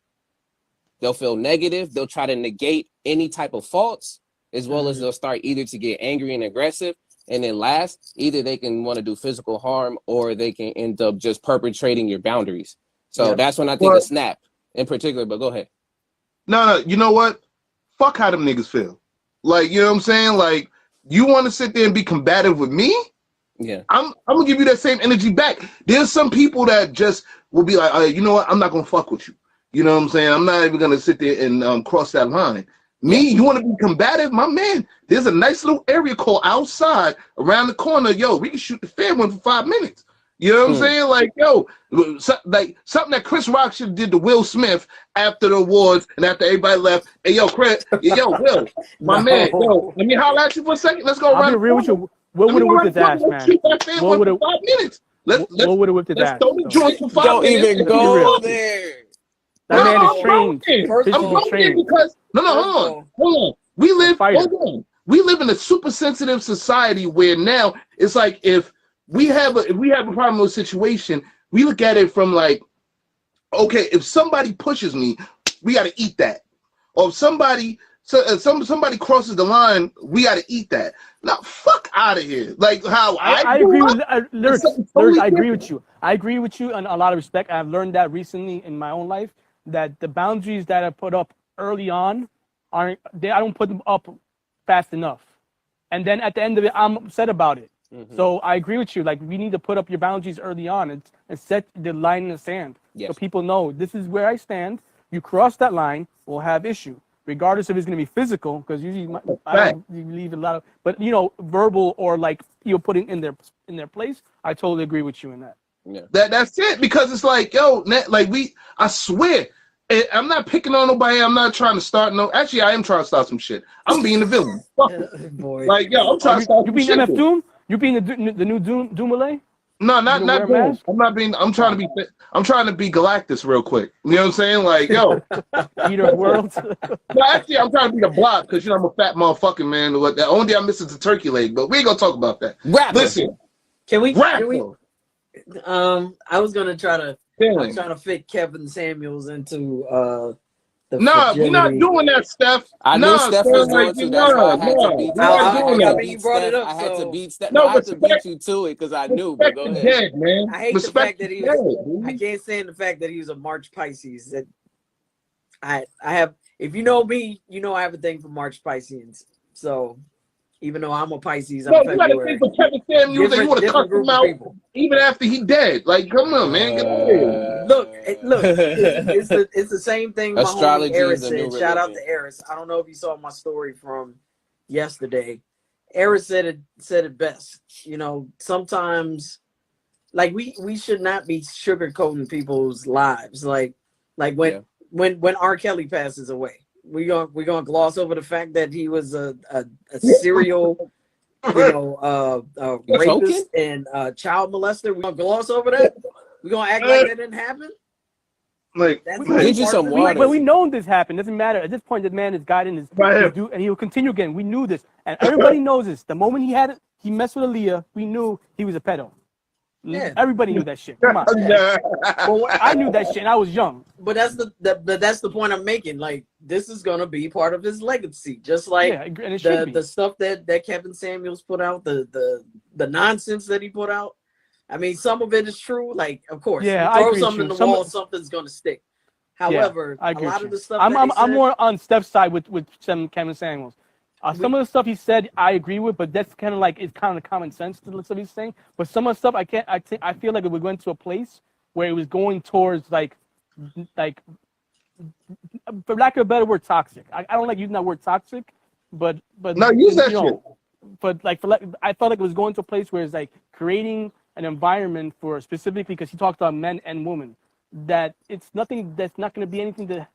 They'll feel negative. They'll try to negate any type of faults, as well as they'll start either to get angry and aggressive. And then last, either they can want to do physical harm or they can end up just perpetrating your boundaries. So that's when I think of snap in particular, but go ahead. No, you know what? Fuck how them niggas feel. Like, you know what I'm saying? Like, you want to sit there and be combative with me? Yeah. I'm gonna give you that same energy back. There's some people that just will be like, you know what? I'm not gonna fuck with you. You know what I'm saying? I'm not even gonna sit there and cross that line. Me, you want to be combative, my man? There's a nice little area called outside around the corner. Yo, we can shoot the fair one for 5 minutes. You know what I'm saying? Like, yo, like something that Chris Rock should have did to Will Smith after the awards and after everybody left. Hey, yo, Chris, yo, Will, my man, yo, let me holler at you for a second. Let's go around. I'll be real with you. What would have whipped his ass, man? What would have 5 minutes? What would have whipped his ass? Don't even go there. That man is trained. I'm trained because hold on. We live in a super sensitive society where now it's like if we have a problem with a situation, we look at it from like, okay, if somebody pushes me, we got to eat that. Or if somebody crosses the line, we got to eat that. Now, fuck out of here. Like how I agree with lyrics. I agree with you. I agree with you in a lot of respect. I've learned that recently in my own life, that the boundaries that I put up early on I don't put them up fast enough. And then at the end of it, I'm upset about it. So I agree with you. Like, we need to put up your boundaries early on and set the line in the sand. So people know this is where I stand. You cross that line, we'll have issue. Regardless if it's going to be physical, because usually you leave a lot of, but verbal or like putting in their place. I totally agree with you in that. Yeah. That's it, because it's like, yo, like I swear, I'm not picking on nobody. I'm not trying to start actually, I am trying to start some shit. I'm being the villain. Boy. Like, yo, I'm trying to start some shit. You being MF Doom? You being the new Doom? No, not Doom. I'm trying to be Galactus real quick. You know what I'm saying? Like, yo. Eater of worlds. No, actually, I'm trying to be the Block because I'm a fat motherfucking man. The only thing I'm missing is a turkey leg, but we ain't gonna talk about that. Listen, can we? I was gonna try to. I'm trying to fit Kevin Samuels into the we're not doing that, Steph. I knew Steph was going to. That's why I had to beat Steph. I had to beat Steph. I had to beat you to it because I knew. But go ahead. Dead, man. I hate the fact that he was. I can't stand the fact that he was a March Pisces. That I have. If you know me, you know I have a thing for March Pisceans. So even though I'm a Pisces, I'm you got to think for Kevin Samuels and you want to cut him out even after he dead. Like, come on, man. Look, it's the same thing my homie Eris said. Shout out to Eris. I don't know if you saw my story from yesterday. Eris said it best. Sometimes like we should not be sugarcoating people's lives. Like when R. Kelly passes away, we gonna gloss over the fact that he was a serial, rapist and child molester. We gonna gloss over that. We gonna act like that didn't happen. Like, Get you some water. But we know this happened. Doesn't matter. At this point, this man is guiding his do, and he will continue again. We knew this, and everybody knows this. The moment he messed with Aaliyah, we knew he was a pedo. Yeah. Everybody knew that shit. Come on. Well, I knew that shit, and I was young. But that's the point I'm making. Like, this is gonna be part of his legacy, just like the stuff that Kevin Samuels put out, the nonsense that he put out. I mean, some of it is true. Like, of course, yeah, you throw something in the wall, something's gonna stick. However, a lot of the stuff I'm more on Steph's side with Kevin Samuels. Some of the stuff he said, I agree with, but that's kind of like it's kind of common sense to the stuff he's saying. But some of the stuff I feel like we're going to a place where it was going towards like, for lack of a better word, toxic. I don't like using that word toxic, but no, use that shit. But I felt like it was going to a place where it's like creating an environment for specifically because he talked about men and women, that it's nothing that's not going to be anything to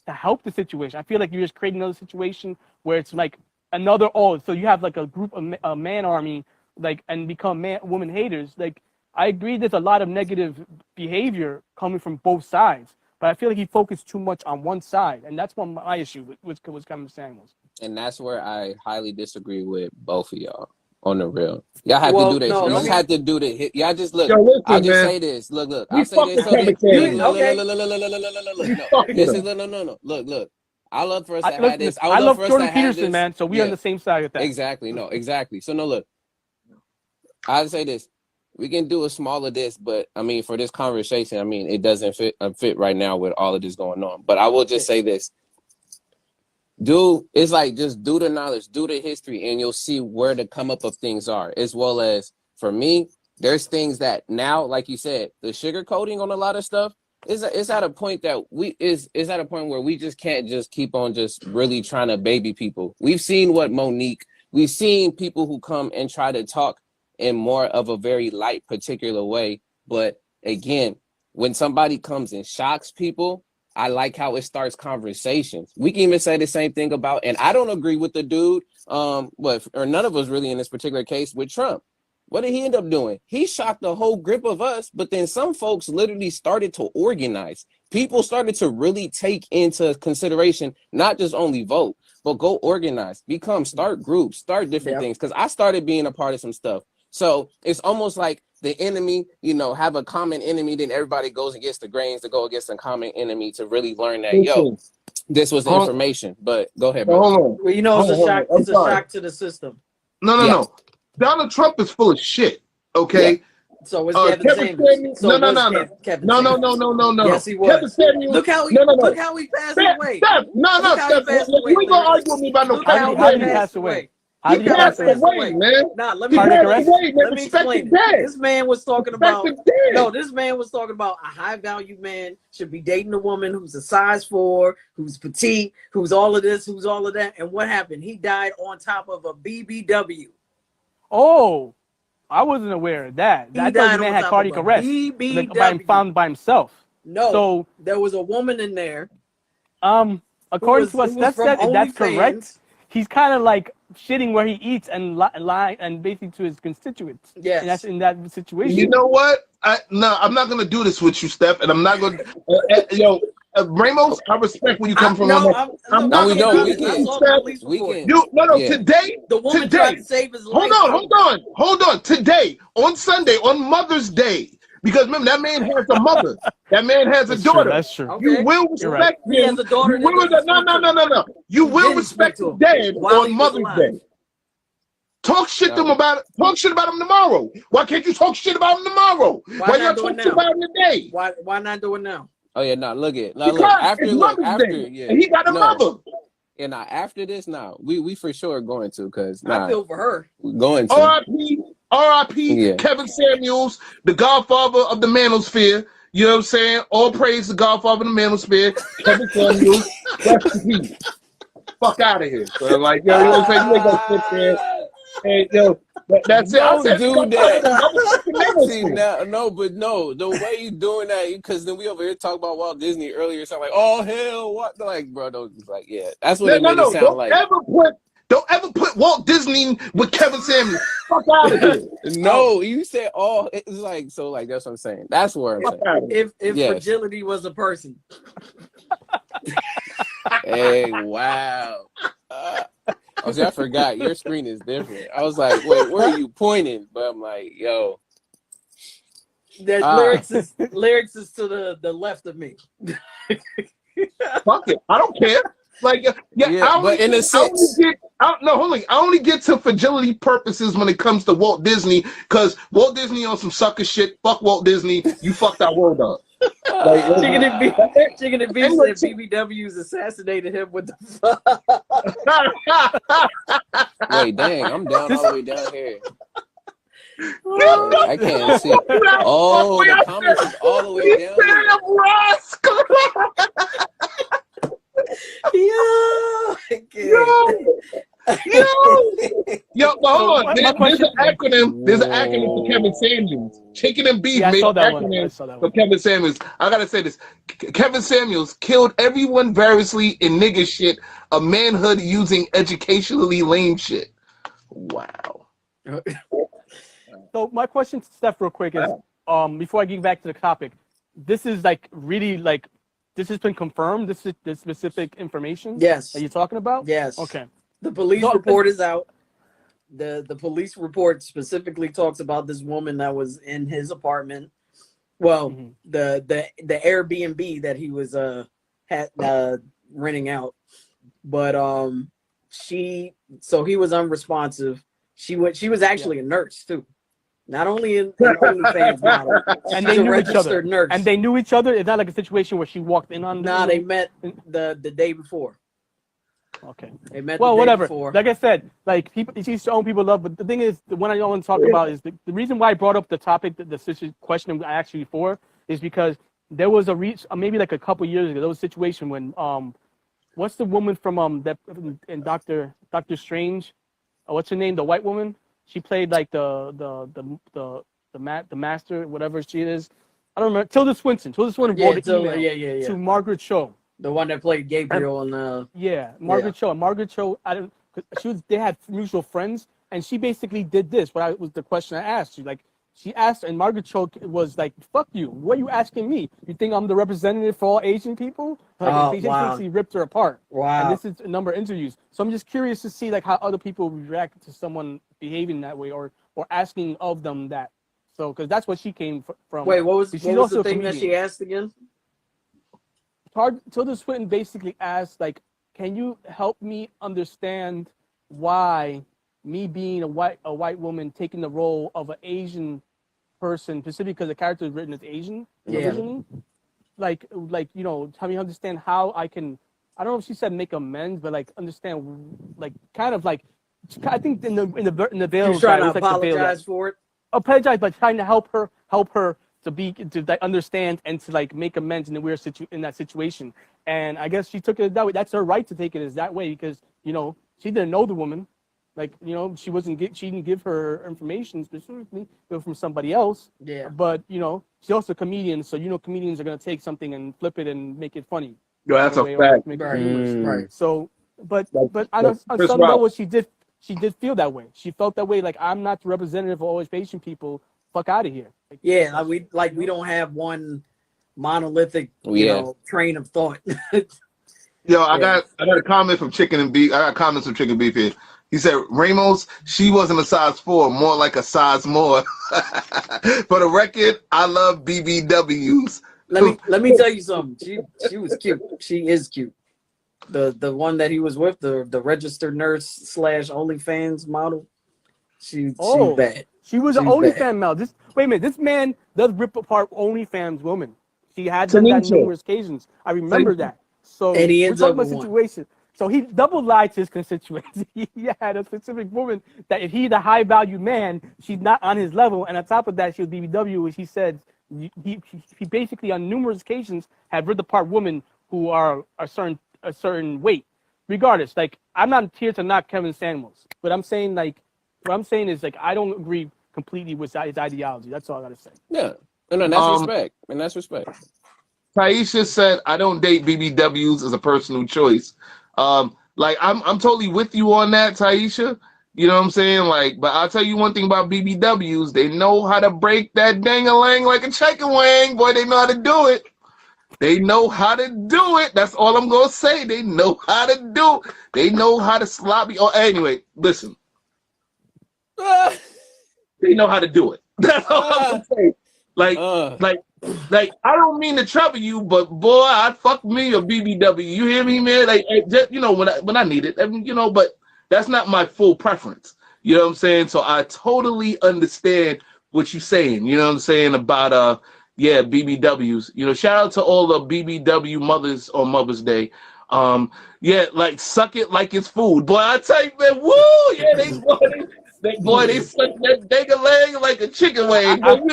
help the situation. I feel like you're just creating another situation where it's like another so you have like a group of a man army, like, and become woman haters. Like, I agree there's a lot of negative behavior coming from both sides, but I feel like he focused too much on one side, and that's one my issue with Kevin Samuels. And that's where I highly disagree with both of y'all. On the real, y'all have to do this. No, you have to do the. Y'all just look. Yo, listen, I'll just man. say this. Look. I'll say this. Look. I love for us to have this. I love Jordan Peterson, man. So we are on the same side with that. Exactly. No, exactly. So no, look. I'll say this. We can do a smaller this, but I mean, for this conversation, I mean, it doesn't fit right now with all of this going on. But I will just say this. It's like just do the knowledge, do the history, and you'll see where the come up of things are. As well as for me, there's things that now, like you said, the sugarcoating on a lot of stuff is at a point that is at a point where we just can't just keep on just really trying to baby people. We've seen we've seen people who come and try to talk in more of a very light particular way. But again, when somebody comes and shocks people, I like how it starts conversations. We can even say the same thing about, and I don't agree with the dude, or none of us really in this particular case with Trump. What did he end up doing? He shocked the whole grip of us, but then some folks literally started to organize. People started to really take into consideration, not just only vote, but go organize, start groups, start different things. Because I started being a part of some stuff. So it's almost like the enemy, have a common enemy, then everybody goes against the grains to go against a common enemy to really learn that, this was the information. But go ahead, bro. Well, it's a shock to the system. No. Donald Trump is full of shit, okay? Yeah. So is Kevin Samuels. No. Yes, he was. Kevin Samuels. Look how he passed away. Steph, you ain't gonna argue with me about no Kevin Samuels. How did he pass away? He passed away, man. Nah, let me explain. This man was talking about a high value man should be dating a woman who's a size 4, who's petite, who's all of this, who's all of that. And what happened? He died on top of a BBW. Oh, I wasn't aware of that. I thought the man had cardiac arrest. Found by himself. No, so there was a woman in there. According to what Steph said, that's correct. He's kind of like shitting where he eats and lying and basically to his constituents. Yes. And that's in that situation. You know what? I'm not going to do this with you, Steph, and I'm not going to... Ramos, I respect where you come from. I'm not going to do this with you, Steph. Today... The woman tried to save his life. Hold on. Today, on Sunday, on Mother's Day, because remember, that man has a mother. That man has a daughter. That's true. Okay. You will respect him. He has a daughter. No. You will respect his dad on Mother's Day. Talk shit to him about it. Talk shit about him tomorrow. Why can't you talk shit about him tomorrow? Why y'all talk shit about him today? Why not do it now? Oh yeah, no. Look it. After and he got a mother. And after this, we for sure are going to, because I feel for her. We're going to. R.I.P. Kevin Samuels, the godfather of the manosphere. You know what I'm saying? All praise the godfather of the manosphere. Kevin Samuels, rest in peace. Fuck out of here. So you know what I'm saying? You ain't gonna sit there. Hey, yo, that's it. Don't I said, do that. that. See, no, the way you doing that, because then we over here talk about Walt Disney earlier, sound like, oh hell, what? Like, bro, don't like, yeah, that's what No, it no, made it no. sound like. Don't ever put Walt Disney with Kevin Samuels. Fuck out of here. No, you said all. It's like so, like that's what I'm saying. That's where I'm Fuck saying. out of here. If Yes. fragility was a person. Hey, wow. Oh, see, I forgot your screen is different. I was like, wait, where are you pointing? But I'm like, yo, The lyrics is to the left of me. Fuck it. I don't care. Like, yeah, but in a sense, I only get to fragility purposes when it comes to Walt Disney, because Walt Disney on some sucker shit. Fuck Walt Disney. You fucked our world up. Like, Chicken and Beef Anyway, said BBW's assassinated him with the wait, dang, I'm down all the way down here. I can't see. Oh, the comments is all the way down here. Yo, but hold on. There's an acronym. There's an acronym for Kevin Samuels. Chicken and Beef Yeah, I made saw an that one. acronym for Kevin Samuels. I gotta say this. Kevin Samuels killed everyone variously in nigga shit, a manhood using educationally lame shit. Wow. So my question to Steph real quick is, before I get back to the topic, this is like really like, this has been confirmed, this specific information Yes. that you're talking about? Yes. Okay. The police report is out. The police report specifically talks about this woman that was in his apartment. Well, the Airbnb that he was renting out. But he was unresponsive. She was actually a nurse too. Not only an OnlyFans model, and they knew each other. Nurse. And they knew each other. It's not like a situation where she walked in on. Nah, they met the day before. Okay. They met. Well, the day whatever. Before. Like I said, like people, she's her own people love. But the thing is, the one I want to talk about is the reason why I brought up the topic, the sister question I asked you before, is because there was maybe like a couple years ago, there was a situation when what's the woman from that in Doctor Strange? What's her name? The white woman. She played like the master, whatever she is. I don't remember. Tilda Swinton wrote an email to Margaret Cho. The one that played Gabriel on Margaret Cho. And Margaret Cho, they had mutual friends, and she basically did this. What was the question I asked you? Like, she asked, and Margaret Cho was like, "Fuck you! What are you asking me? You think I'm the representative for all Asian people?" Like, they basically ripped her apart. Wow. And this is a number of interviews. So I'm just curious to see like how other people react to someone behaving that way, or asking of them that. So, because that's what she came from. Wait, what was the thing that she asked again? Tilda Swinton basically asked, like, can you help me understand why me being a white woman taking the role of an Asian person, specifically because the character is written as Asian originally, like you know, help me understand how I can, I don't know if she said make amends, but like understand, like kind of like, I think in the veil, she's trying to apologize for it. Apologize, but trying to help her to understand and to like make amends in the weird in that situation. And I guess she took it that way. That's her right to take it as that way, because you know she didn't know the woman, like you know she didn't give her information specifically, but from somebody else. Yeah. But you know she's also a comedian, so you know comedians are gonna take something and flip it and make it funny. Yo, that's a fact. Right. So, but on some level she did feel that way. She felt that way, like I'm not the representative of all Asian people. Fuck out of here. Like, we don't have one monolithic train of thought. Yo, I got a comment from Chicken and Beef. I got comments from Chicken and Beef here. He said, Ramos, she wasn't a size 4, more like a size more. For the record, I love BBWs. Let me tell you something. She was cute. She is cute. The one that he was with, the registered nurse / OnlyFans model. She's bad. She was an OnlyFans model. Wait a minute. This man does rip apart OnlyFans women. She had done that on numerous occasions. I remember that. So and he ends up with situation. So he double lied to his constituency. He had a specific woman that if he's a high value man, she's not on his level. And on top of that, she was BBW, which he said he basically on numerous occasions had ripped apart women who are a certain weight. Regardless, like I'm not here to knock Kevin Samuels, but I'm saying like what I'm saying is like I don't agree completely with his ideology. That's all I gotta say. Yeah, and that's respect, and that's respect. Taisha said, "I don't date BBWs as a personal choice." Like I'm totally with you on that, Taisha. You know what I'm saying? Like, but I'll tell you one thing about BBWs: they know how to break that dang-a-lang like a chicken wing. Boy, they know how to do it. They know how to do it. That's all I'm gonna say. They know how to do it. They know how to sloppy. Oh, anyway, listen. They know how to do it. That's all I'm gonna say. Like, I don't mean to trouble you, but boy, I'd fuck me a BBW. You hear me, man? Like, just, you know, when I need it, I mean, you know, but that's not my full preference. You know what I'm saying? So I totally understand what you're saying. You know what I'm saying about yeah, BBWs. You know, shout out to all the BBW mothers on Mother's Day. Yeah, like suck it like it's food. Boy, I tell you, man, woo! Yeah, they suck that dang leg like a chicken wing. I hope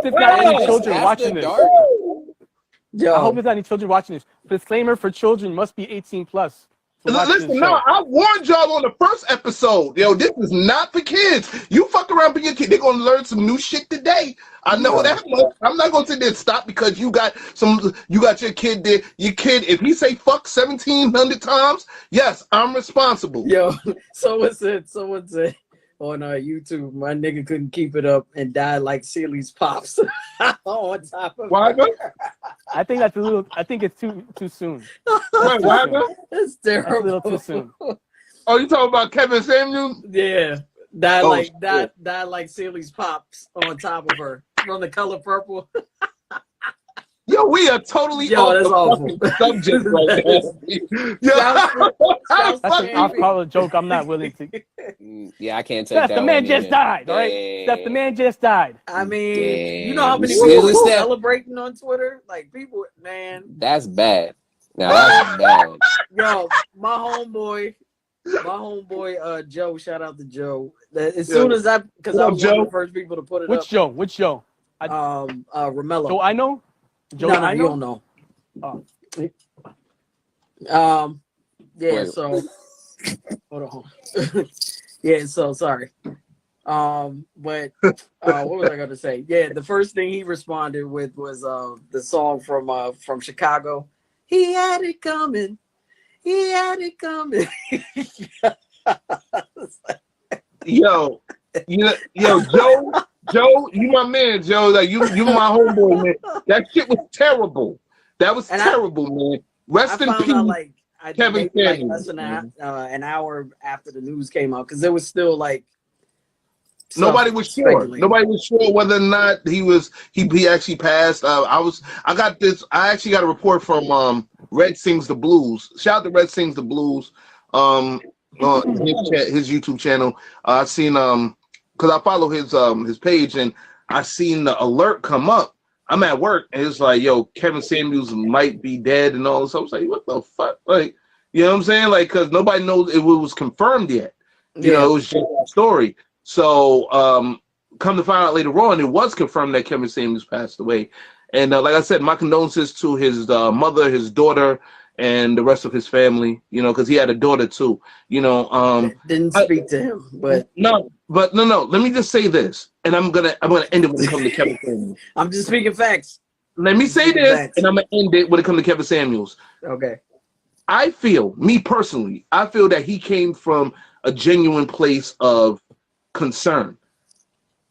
there's not any children watching this. Yo. I hope there's not any children watching this. Disclaimer for children must be 18 plus. Listen, no, I warned y'all on the first episode. Yo, this is not for kids. You fuck around with your kid, they're gonna learn some new shit today. I know that much. I'm not gonna sit there and stop because you got your kid there. Your kid, if he say fuck 1,700 times, yes, I'm responsible. Yo, someone said on YouTube, my nigga couldn't keep it up and died like Sealy's pops on top of. Why? I think that's a little. I think it's too soon. Wait, why? It's terrible. That's a little too soon. Oh, you talking about Kevin Samuels? Yeah, died like Sealy's pops on top of her from The Color Purple. Yo, we are totally off that's awful. Subject right now. That's an off-color joke. I'm not willing to. Yeah, I can't take Steph, that. the man just died. All right, Steph, the man just died. I mean, you know how many people are celebrating on Twitter? Like people, man. That's bad. Now that's bad. Yo, my homeboy, Joe. Shout out to Joe. As soon as because I was one of the first people to put it Which up. Joe? Which Joe? Romello. Joe, I know. Joe, no, you don't know. Yeah. Wait. So, hold on. Yeah. So sorry. But what was I going to say? Yeah, the first thing he responded with was the song from Chicago. He had it coming. He had it coming. Yo, Joe, you my man, Joe. Like you my homeboy, man. That shit was terrible. That was terrible, man. Rest in peace, Kevin Samuels. Less than an hour after the news came out, because there was still like nobody was sure. Nobody was sure whether or not he actually passed. I actually got a report from Red Sings the Blues. Shout out to Red Sings the Blues. On his YouTube channel. I seen because I follow his page, and I seen the alert come up. I'm at work and it's like, yo, Kevin Samuels might be dead and all this. I was like, what the fuck? Like, you know what I'm saying? Like, because nobody knows it was confirmed yet. You know, it was just a story. So come to find out later on, it was confirmed that Kevin Samuels passed away. And like I said, my condolences to his mother, his daughter, and the rest of his family, you know, because he had a daughter too, you know. Didn't speak to him, but no. Let me just say this, and I'm gonna end it when it comes to Kevin Samuels. I'm just speaking facts. Let me say this, and I'm gonna end it when it comes to Kevin Samuels. Okay. Me personally, I feel that he came from a genuine place of concern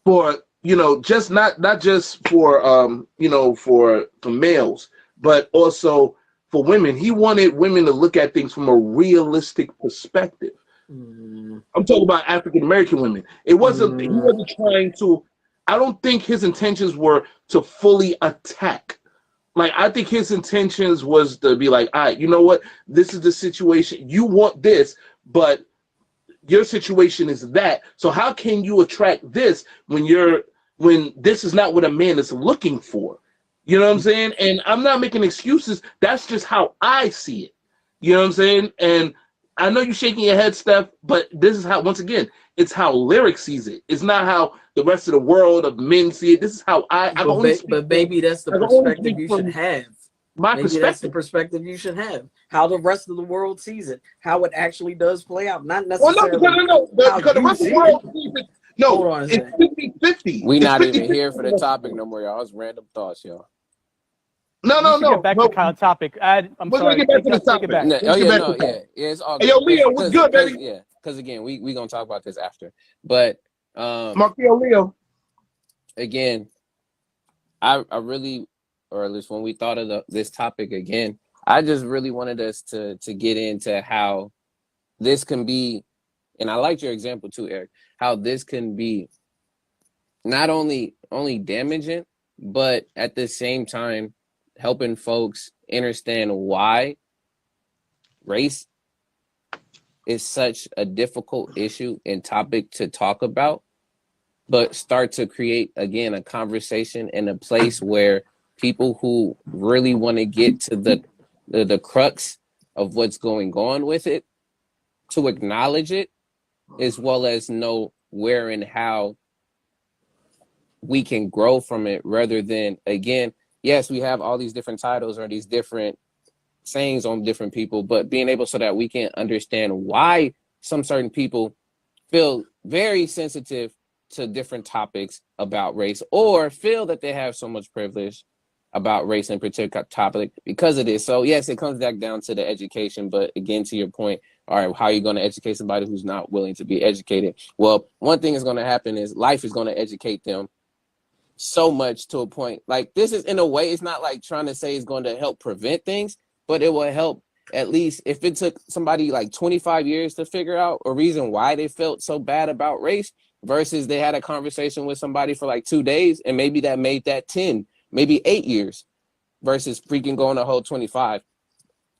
for, you know, just not just for you know, for males, but also for women. He wanted women to look at things from a realistic perspective. I'm talking about African American women. It wasn't. He wasn't trying to. I don't think his intentions were to fully attack. Like, I think his intentions was to be like, all right, you know what? This is the situation. You want this, but your situation is that. So how can you attract this when this is not what a man is looking for? You know what I'm saying? And I'm not making excuses. That's just how I see it. You know what I'm saying? And I know you're shaking your head, Steph, but this is how, once again, it's how Lyric sees it. It's not how the rest of the world of men see it. This is how but baby, that's the perspective you should have. my Maybe that's the perspective. perspective you should have. How the rest of the world sees it, how it actually does play out, not Well, no, necessarily because the how you rest of see the it. world sees it. Hold No, on a it's second. 50-50. We It's not 50-50. even here for the topic no more, y'all. It's random thoughts, y'all. No, We should get back to the kind of topic. I'm We're sorry. gonna get back to the Take it topic. back. No, Let's oh get yeah, back no, to the yeah, topic. yeah. It's all Hey, good. yo, Leo, what's good, baby? Yeah, because again, we gonna talk about this after. But Marquio Leo. again, I really, or at least when we thought of this topic again, I just really wanted us to get into how this can be, and I liked your example too, Eric, how this can be not only damaging, but at the same time helping folks understand why race is such a difficult issue and topic to talk about, but start to create again a conversation in a place where people who really want to get to the crux of what's going on with it, to acknowledge it, as well as know where and how we can grow from it, rather than, again, yes, we have all these different titles or these different sayings on different people, but being able so that we can understand why some certain people feel very sensitive to different topics about race, or feel that they have so much privilege about race in particular topic because of this. So yes, it comes back down to the education, but again, to your point, all right, how are you going to educate somebody who's not willing to be educated? Well, one thing is going to happen is life is going to educate them so much to a point. Like, this is, in a way, it's not like trying to say it's going to help prevent things, but it will help. At least if it took somebody like 25 years to figure out a reason why they felt so bad about race, versus they had a conversation with somebody for like 2 days, and maybe that made that 10, maybe 8 years, versus freaking going a whole 25.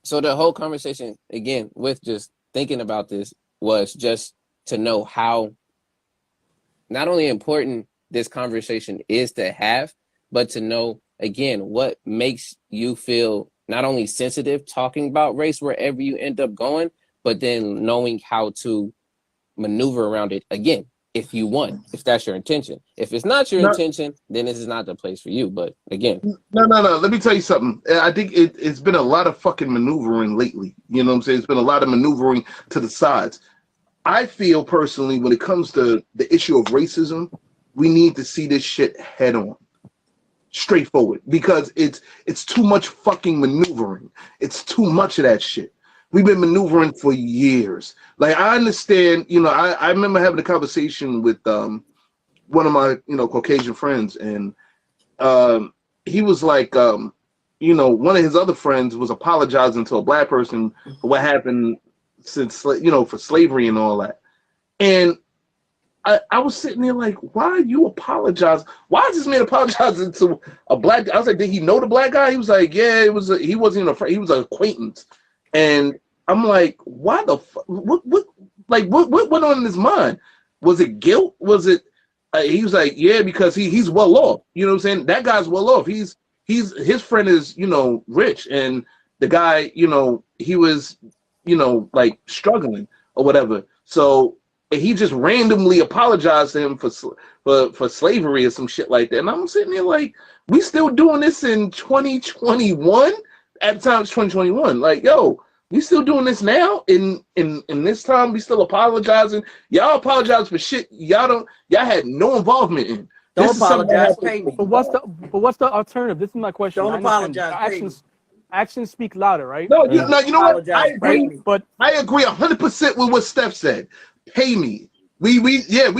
So the whole conversation, again, with just thinking about this, was just to know how not only important this conversation is to have, but to know, again, what makes you feel not only sensitive talking about race wherever you end up going, but then knowing how to maneuver around it, again, if you want, if that's your intention. If it's not your intention, then this is not the place for you. But again, No. Let me tell you something. I think it's been a lot of fucking maneuvering lately. You know what I'm saying? It's been a lot of maneuvering to the sides. I feel personally, when it comes to the issue of racism, we need to see this shit head on, straightforward, because it's too much fucking maneuvering. It's too much of that shit. We've been maneuvering for years. Like, I understand, I remember having a conversation with one of my, Caucasian friends, and he was like, one of his other friends was apologizing to a black person for what happened since, for slavery and all that. And I was sitting there like, why are you apologizing? Why is this man apologizing to a black guy? I was like, did he know the black guy? He was like, yeah, he wasn't even a friend. He was an acquaintance. And I'm like, why the fuck? What went on in his mind? Was it guilt? Was it? He was like, yeah, because he's well off. You know what I'm saying? That guy's well off. His friend is, rich, and the guy, he was, like struggling or whatever. So he just randomly apologized to him for slavery or some shit like that. And I'm sitting there like, we still doing this in 2021? At the time, it's 2021. Like, yo, we still doing this now? In this time, we still apologizing? Y'all apologize for shit y'all had no involvement in. Don't apologize, pay me. But what's the alternative? This is my question. Don't apologize, pay me. Actions speak louder, right? No, you know what? I agree. Right? But I agree 100% with what Steph said. Pay me. We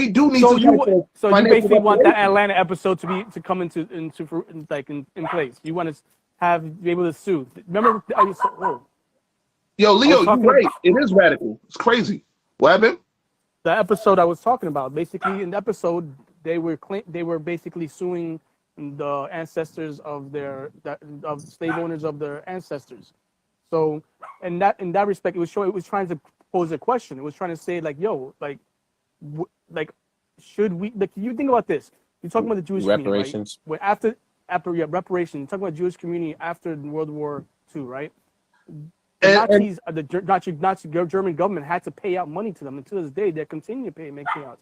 do need so to. you basically want that Atlanta episode to come into place. You want to be able to sue. Remember? Yo, Leo, you're right. It is radical. It's crazy. What happened? The episode I was talking about. Basically, in the episode, they were basically suing the ancestors of slave owners of their ancestors. So, in that respect, it was trying to pose a question. It was trying to say like, yo, should we? Like, you think about this. You're talking about the Jewish reparations. Community, right? After reparations, talking about Jewish community after World War II, right? The Nazi German government had to pay out money to them, and to this day they continue to make payouts.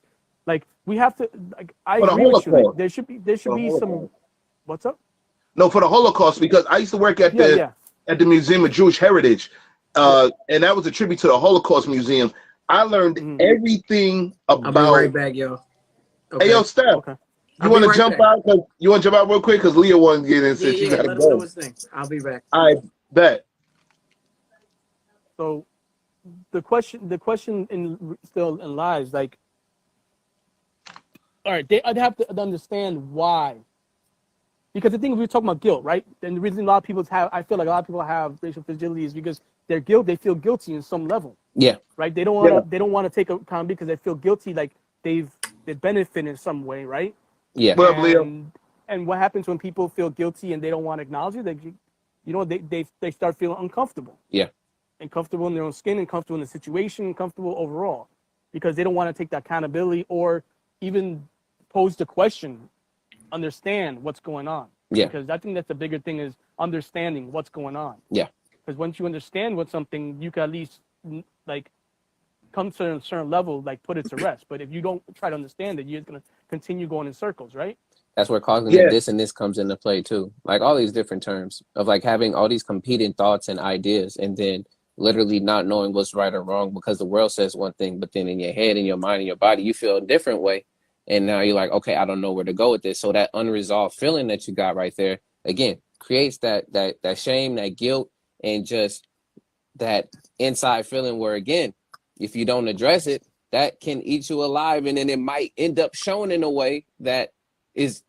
Like, we have to. Like, I agree with you. Like, there should be some. What's up? No, for the Holocaust, because I used to work at the Museum of Jewish Heritage, and that was a tribute to the Holocaust Museum. I learned everything about. I'll be right back, yo. Okay. Hey, yo, Steph. Okay. You want to jump out? You want to jump out real quick because Leah wanted to get in. Since she got to let us know go. what's thing. I'll be back. I bet. So, the question still lies, like, all right, I'd have to understand why. Because the thing we're talking about guilt, right? And the reason I feel like a lot of people have racial fragility is because they feel guilty in some level. Yeah. Right. They don't want to take accountability because they feel guilty, like they benefit in some way, right? Yeah. And what happens when people feel guilty and they don't want to acknowledge it? They start feeling uncomfortable. Yeah. Uncomfortable in their own skin, uncomfortable in the situation, uncomfortable overall, because they don't want to take the accountability or even pose the question, understand what's going on. Yeah. Because I think that's the bigger thing, is understanding what's going on. Yeah. Because once you understand what's something, you can at least like come to a certain level, like put it to rest. But if you don't try to understand it, you're just gonna continue going in circles, right? That's where cognitive dissonance comes into play too. Like all these different terms of like having all these competing thoughts and ideas, and then literally not knowing what's right or wrong because the world says one thing, but then in your head, in your mind, in your body, you feel a different way. And now you're like, okay, I don't know where to go with this. So that unresolved feeling that you got right there, again, creates that shame, that guilt, and just that inside feeling where, again, if you don't address it, that can eat you alive. And then it might end up showing in a way that is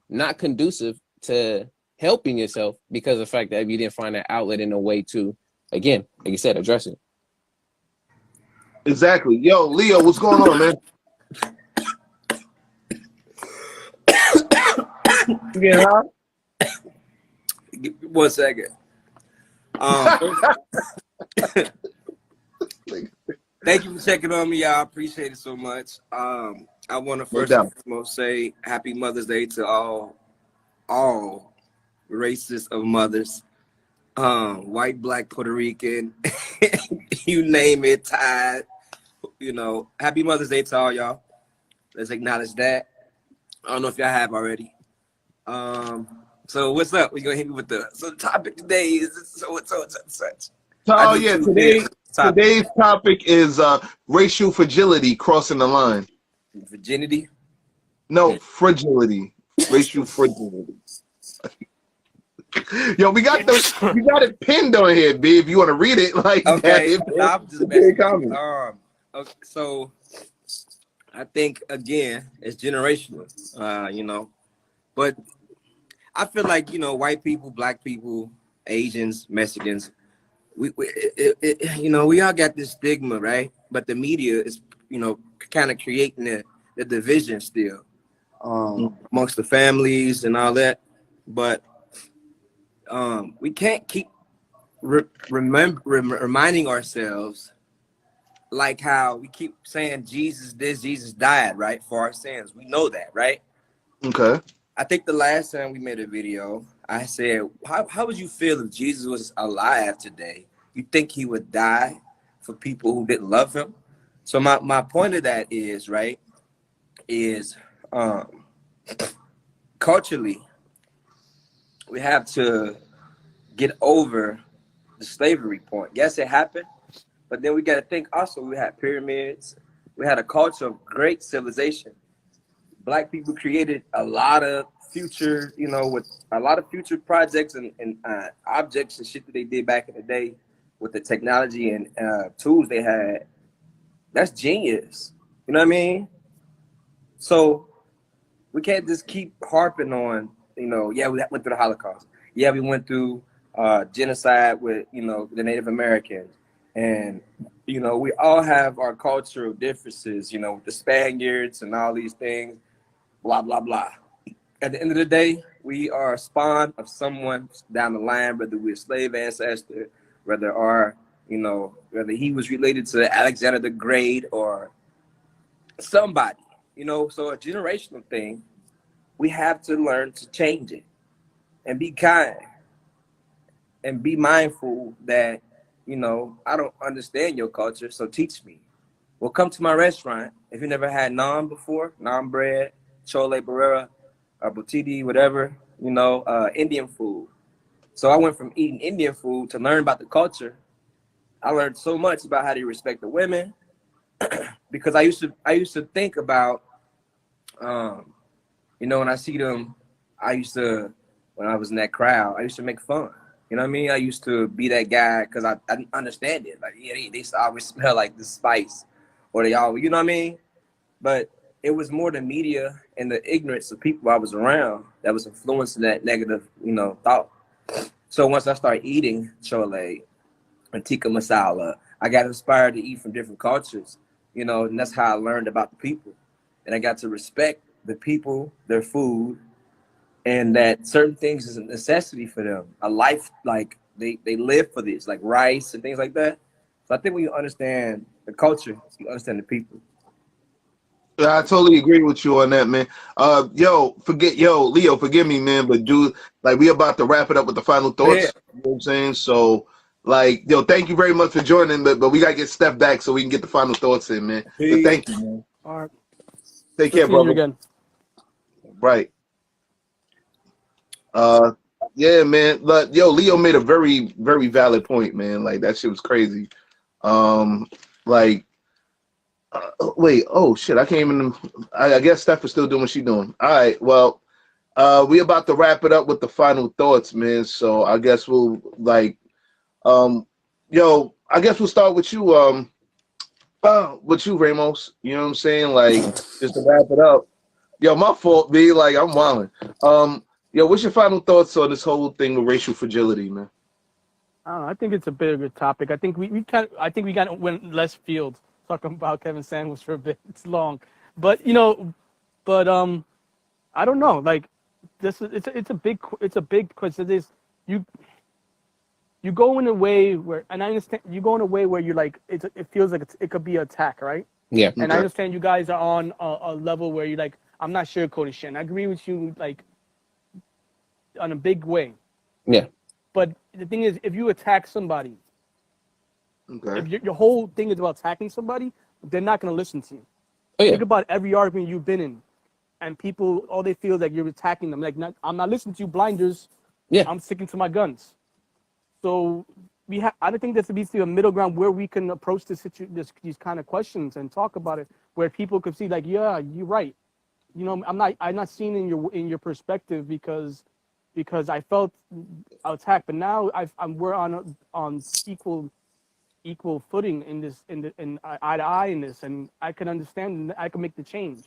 not conducive to helping yourself, because of the fact that you didn't find that outlet in a way to, again, like you said, address it. Exactly. Yo, Leo, what's going on, man? Yeah. 1 second. Thank you for checking on me, y'all. I appreciate it so much. I want to first and foremost say Happy Mother's Day to all races of mothers, white, black, Puerto Rican, you name it, Thai. Happy Mother's Day to all y'all. Let's acknowledge that. I don't know if y'all have already. So what's up? We're gonna hit me with the topic today is such. Oh yeah, today's topic is racial fragility, crossing the line. Virginity? No, fragility. Racial fragility. Yo, we got it pinned on here, B. If you want to read it, like okay. that. I'm just messing. Okay, so I think again it's generational, but I feel like white people, black people, Asians, Mexicans, we all got this stigma, right? But the media is kind of creating the division still amongst the families and all that. But we can't keep reminding ourselves, like how we keep saying Jesus died, right, for our sins. We know that, right? Okay. I think the last time we made a video, I said, how would you feel if Jesus was alive today? You think he would die for people who didn't love him? So my point of that is, right, is culturally, we have to get over the slavery point. Yes, it happened, but then we got to think also we had pyramids. We had a culture of great civilization. Black people created a lot of future, with a lot of future projects and objects and shit that they did back in the day with the technology and tools they had. That's genius. You know what I mean? So we can't just keep harping on, yeah, we went through the Holocaust. Yeah, we went through genocide with, the Native Americans. And, we all have our cultural differences, with the Spaniards and all these things, blah, blah, blah. At the end of the day, we are a spawn of someone down the line, whether we're a slave ancestor, whether he was related to Alexander the Great or somebody, so a generational thing. We have to learn to change it and be kind and be mindful that, I don't understand your culture, so teach me. Well, come to my restaurant. If you never had naan before, naan bread, chole barrera, or botiti, whatever, Indian food. So I went from eating Indian food to learn about the culture. I learned so much about how they respect the women because I used to think about, when I see them, when I was in that crowd, I used to make fun. You know what I mean? I used to be that guy because I didn't understand it. Like, yeah, they always smell like the spice, or they all, you know what I mean? But it was more the media and the ignorance of people I was around that was influencing that negative, thought. So once I started eating chole and tikka masala, I got inspired to eat from different cultures, and that's how I learned about the people. And I got to respect the people, their food, and that certain things is a necessity for them. A life, like they live for this, like rice and things like that. So I think when you understand the culture, you understand the people. Yeah, I totally agree with you on that, man. Leo, forgive me, man, but dude, like we about to wrap it up with the final thoughts. Yeah. You know what I'm saying? So, like, thank you very much for joining, but we gotta get Steph back so we can get the final thoughts in, man. But thank you, man. All right. Take Good care, seeing you brother. again. Right. Yeah, man. But Leo made a very, very valid point, man. Like that shit was crazy. Like, wait, oh shit, I can't even. I guess Steph is still doing what she's doing. All right, well, we about to wrap it up with the final thoughts, man. So I guess we'll I guess we'll start with you, Ramos. You know what I'm saying? Like, just to wrap it up. Yo, my fault, B. Like, I'm wilding. What's your final thoughts on this whole thing with racial fragility, man? I don't know. I think it's a bigger topic. I think we got went less field talking about Kevin Samuels for a bit. It's long, but I don't know. Like this, it's a big question. You go in a way where, and I understand you go in a way where you're like it feels like it could be an attack, right? Yeah. And I understand you guys are on a level where you're like, I'm not sugarcoating shit. And I agree with you, like, on a big way. Yeah. But the thing is, if you attack somebody, Okay. if your whole thing is about attacking somebody, they're not going to listen to you. Oh, yeah. Think about every argument you've been in, and people, all they feel is like you're attacking them. Like, I'm not listening to you, blinders. Yeah. I'm sticking to my guns. So I don't think there needs to be a middle ground where we can approach these kind of questions and talk about it, where people could see like, yeah, you're right. I'm not seeing in your perspective because I felt attacked, but now we're on equal footing in this, in eye to eye in this, and I can understand and I can make the change.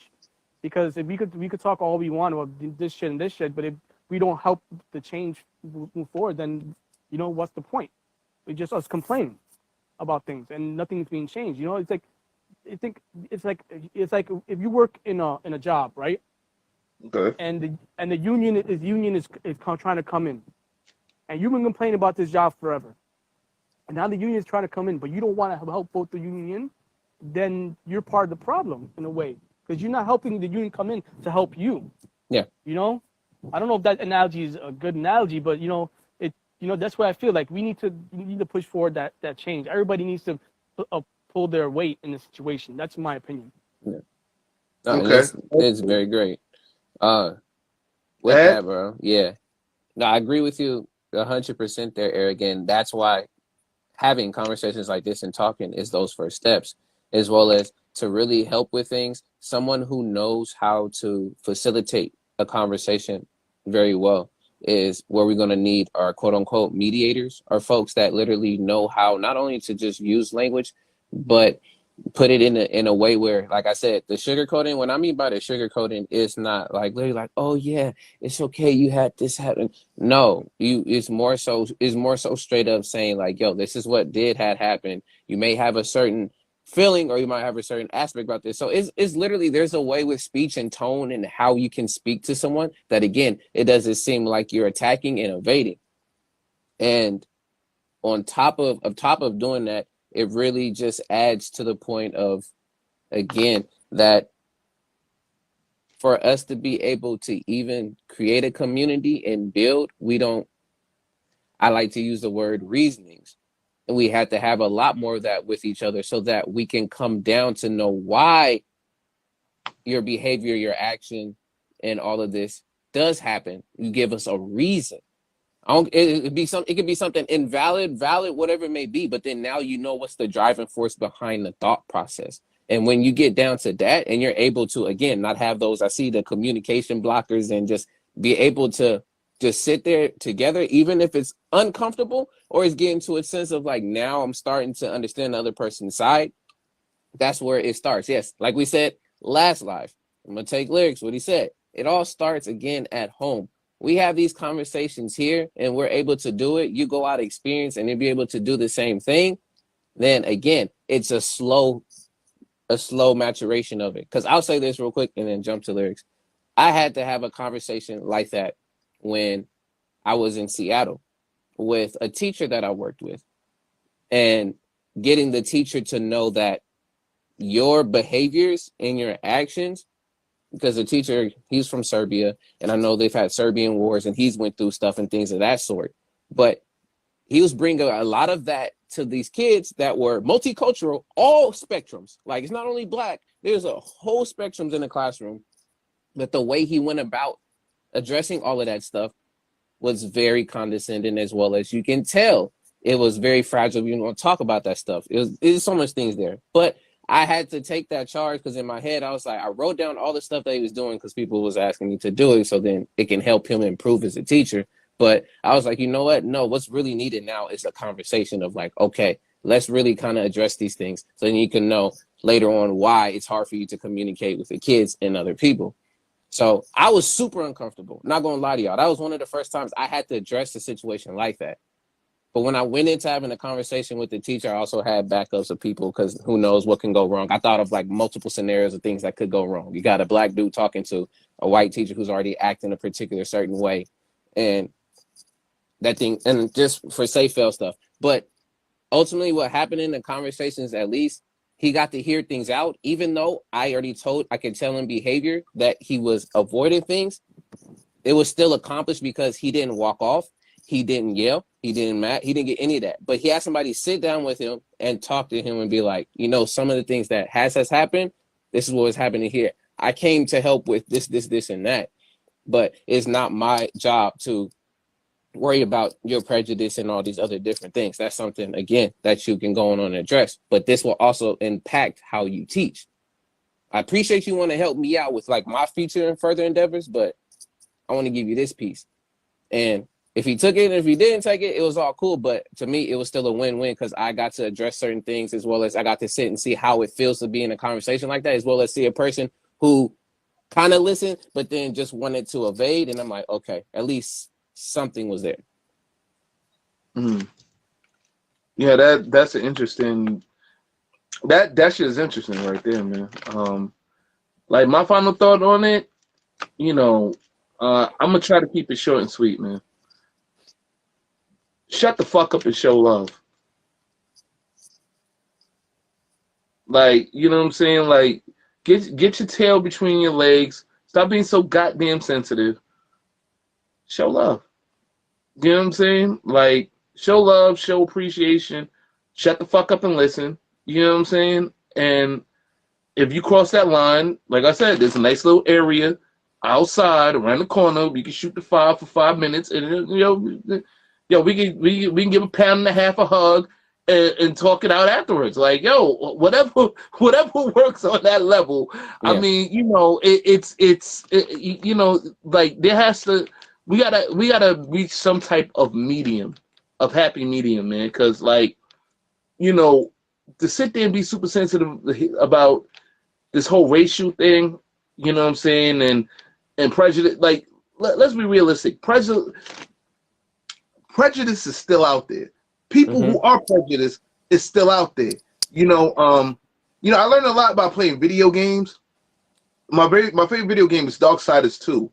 Because if we could talk all we want about this shit and this shit, but if we don't help the change move forward, then what's the point? It's just us complaining about things and nothing's being changed. It's like if you work in a job, right? Okay. And the union is trying to come in, and you've been complaining about this job forever, and now the union is trying to come in, but you don't want to help both the union, then you're part of the problem in a way, because you're not helping the union come in to help you. Yeah. I don't know if that analogy is a good analogy, but that's why I feel like we need to push forward that change. Everybody needs to pull their weight in the situation. That's my opinion. Yeah. No, Okay. it's very great. With that, bro. Yeah. No, I agree with you 100% there, Eric. And that's why having conversations like this and talking is those first steps, as well as to really help with things. Someone who knows how to facilitate a conversation very well is where we're going to need our quote unquote mediators, or folks that literally know how not only to just use language, but put it in a way where, like I said, the sugarcoating, what I mean by the sugarcoating is not like literally like, oh yeah, it's okay, you had this happen. No, it's more so straight up saying like, yo, this is what had happened. You may have a certain feeling or you might have a certain aspect about this. So it's literally, there's a way with speech and tone and how you can speak to someone that, again, it doesn't seem like you're attacking and evading. And on top of doing that, it really just adds to the point of, again, that for us to be able to even create a community and build, I like to use the word reasonings. And we have to have a lot more of that with each other so that we can come down to know why your behavior, your action, and all of this does happen, you give us a reason. It could be something invalid, valid, whatever it may be, but then now you know what's the driving force behind the thought process. And when you get down to that and you're able to, again, not have those, I see the communication blockers, and just be able to just sit there together, even if it's uncomfortable or it's getting to a sense of like, now I'm starting to understand the other person's side. That's where it starts. Yes, like we said last live, I'm going to take Lyrics, what he said. It all starts again at home. We have these conversations here and we're able to do it. You go out experience and you'll be able to do the same thing. Then again, it's a slow maturation of it. Because I'll say this real quick and then jump to Lyrics. I had to have a conversation like that when I was in Seattle with a teacher that I worked with, and getting the teacher to know that your behaviors and your actions, because the teacher, he's from Serbia, and I know they've had Serbian wars and he's went through stuff and things of that sort, but he was bringing a lot of that to these kids that were multicultural, all spectrums. Like, it's not only Black, there's a whole spectrums in the classroom. But the way he went about addressing all of that stuff was very condescending, as well as you can tell it was very fragile. You don't talk about that stuff. There's so much things there, but I had to take that charge because in my head, I was like, I wrote down all the stuff that he was doing because people was asking me to do it. So then it can help him improve as a teacher. But I was like, you know what? No, what's really needed now is a conversation of like, okay, let's really kind of address these things. So then you can know later on why it's hard for you to communicate with the kids and other people. So I was super uncomfortable. Not going to lie to y'all. That was one of the first times I had to address the situation like that. But when I went into having a conversation with the teacher, I also had backups of people because who knows what can go wrong. I thought of like multiple scenarios of things that could go wrong. You got a Black dude talking to a white teacher who's already acting a particular certain way. And that thing, and just for safe fail stuff. But ultimately what happened in the conversations, at least he got to hear things out, even though I could tell in behavior that he was avoiding things. It was still accomplished because he didn't walk off. He didn't yell. He didn't get any of that. But he had somebody sit down with him and talk to him and be like, you know, some of the things that has happened, this is what is happening here. I came to help with this, and that. But it's not my job to worry about your prejudice and all these other different things. That's something, again, that you can go on and address. But this will also impact how you teach. I appreciate you want to help me out with like my future and further endeavors, but I want to give you this piece. And if he took it and if he didn't take it, it was all cool. But to me, it was still a win-win because I got to address certain things, as well as I got to sit and see how it feels to be in a conversation like that, as well as see a person who kind of listened, but then just wanted to evade. And I'm like, okay, at least something was there. Mm. Yeah, that's an interesting. That shit is interesting right there, man. Like my final thought on it, you know, I'm gonna try to keep it short and sweet, man. Shut the fuck up and show love. Like, you know what I'm saying? Like, get your tail between your legs. Stop being so goddamn sensitive. Show love. You know what I'm saying? Like, show love, show appreciation. Shut the fuck up and listen. You know what I'm saying? And if you cross that line, like I said, there's a nice little area outside around the corner. We can shoot the 5 for 5 minutes, and we can give a pound and a half a hug and talk it out afterwards. Like, yo, whatever works on that level. Yeah. I mean, you know, it's you know, like there has to. We gotta reach some type of medium, of happy medium, man. Because like, you know, to sit there and be super sensitive about this whole racial thing, you know what I'm saying, and prejudice. Like, let's be realistic. Prejudice is still out there. People who are prejudiced is still out there. You know, I learned a lot about playing video games. My favorite video game is Darksiders 2.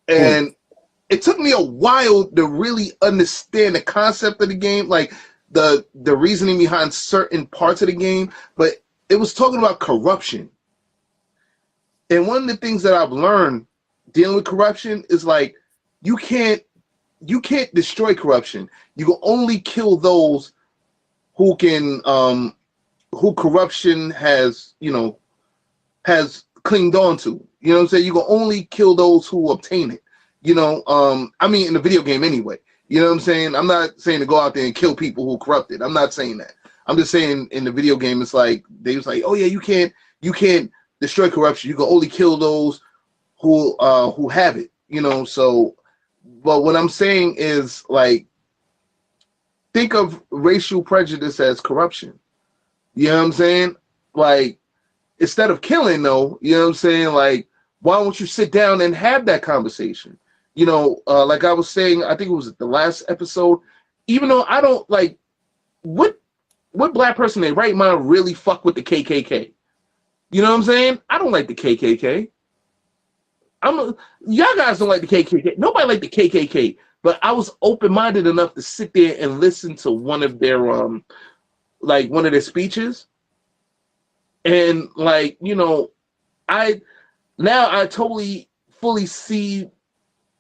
And it took me a while to really understand the concept of the game, like the reasoning behind certain parts of the game, but it was talking about corruption. And one of the things that I've learned dealing with corruption is like you can't destroy corruption. You can only kill those who can who corruption has clinged on to. You know what I'm saying? You can only kill those who obtain it. You know, I mean, in the video game anyway. You know what I'm saying? I'm not saying to go out there and kill people who are corrupted. I'm not saying that. I'm just saying in the video game, it's like they was like, oh yeah, you can't destroy corruption. You can only kill those who have it. You know, so. But what I'm saying is, like, think of racial prejudice as corruption. You know what I'm saying? Like, instead of killing, though, you know what I'm saying? Like, why don't you sit down and have that conversation? You know, like I was saying, I think it was the last episode, even though I don't, like, what black person in their right mind really fuck with the KKK? You know what I'm saying? I don't like the KKK. Y'all guys don't like the KKK. Nobody like the KKK. But I was open-minded enough to sit there and listen to one of their speeches. And like, you know, I totally fully see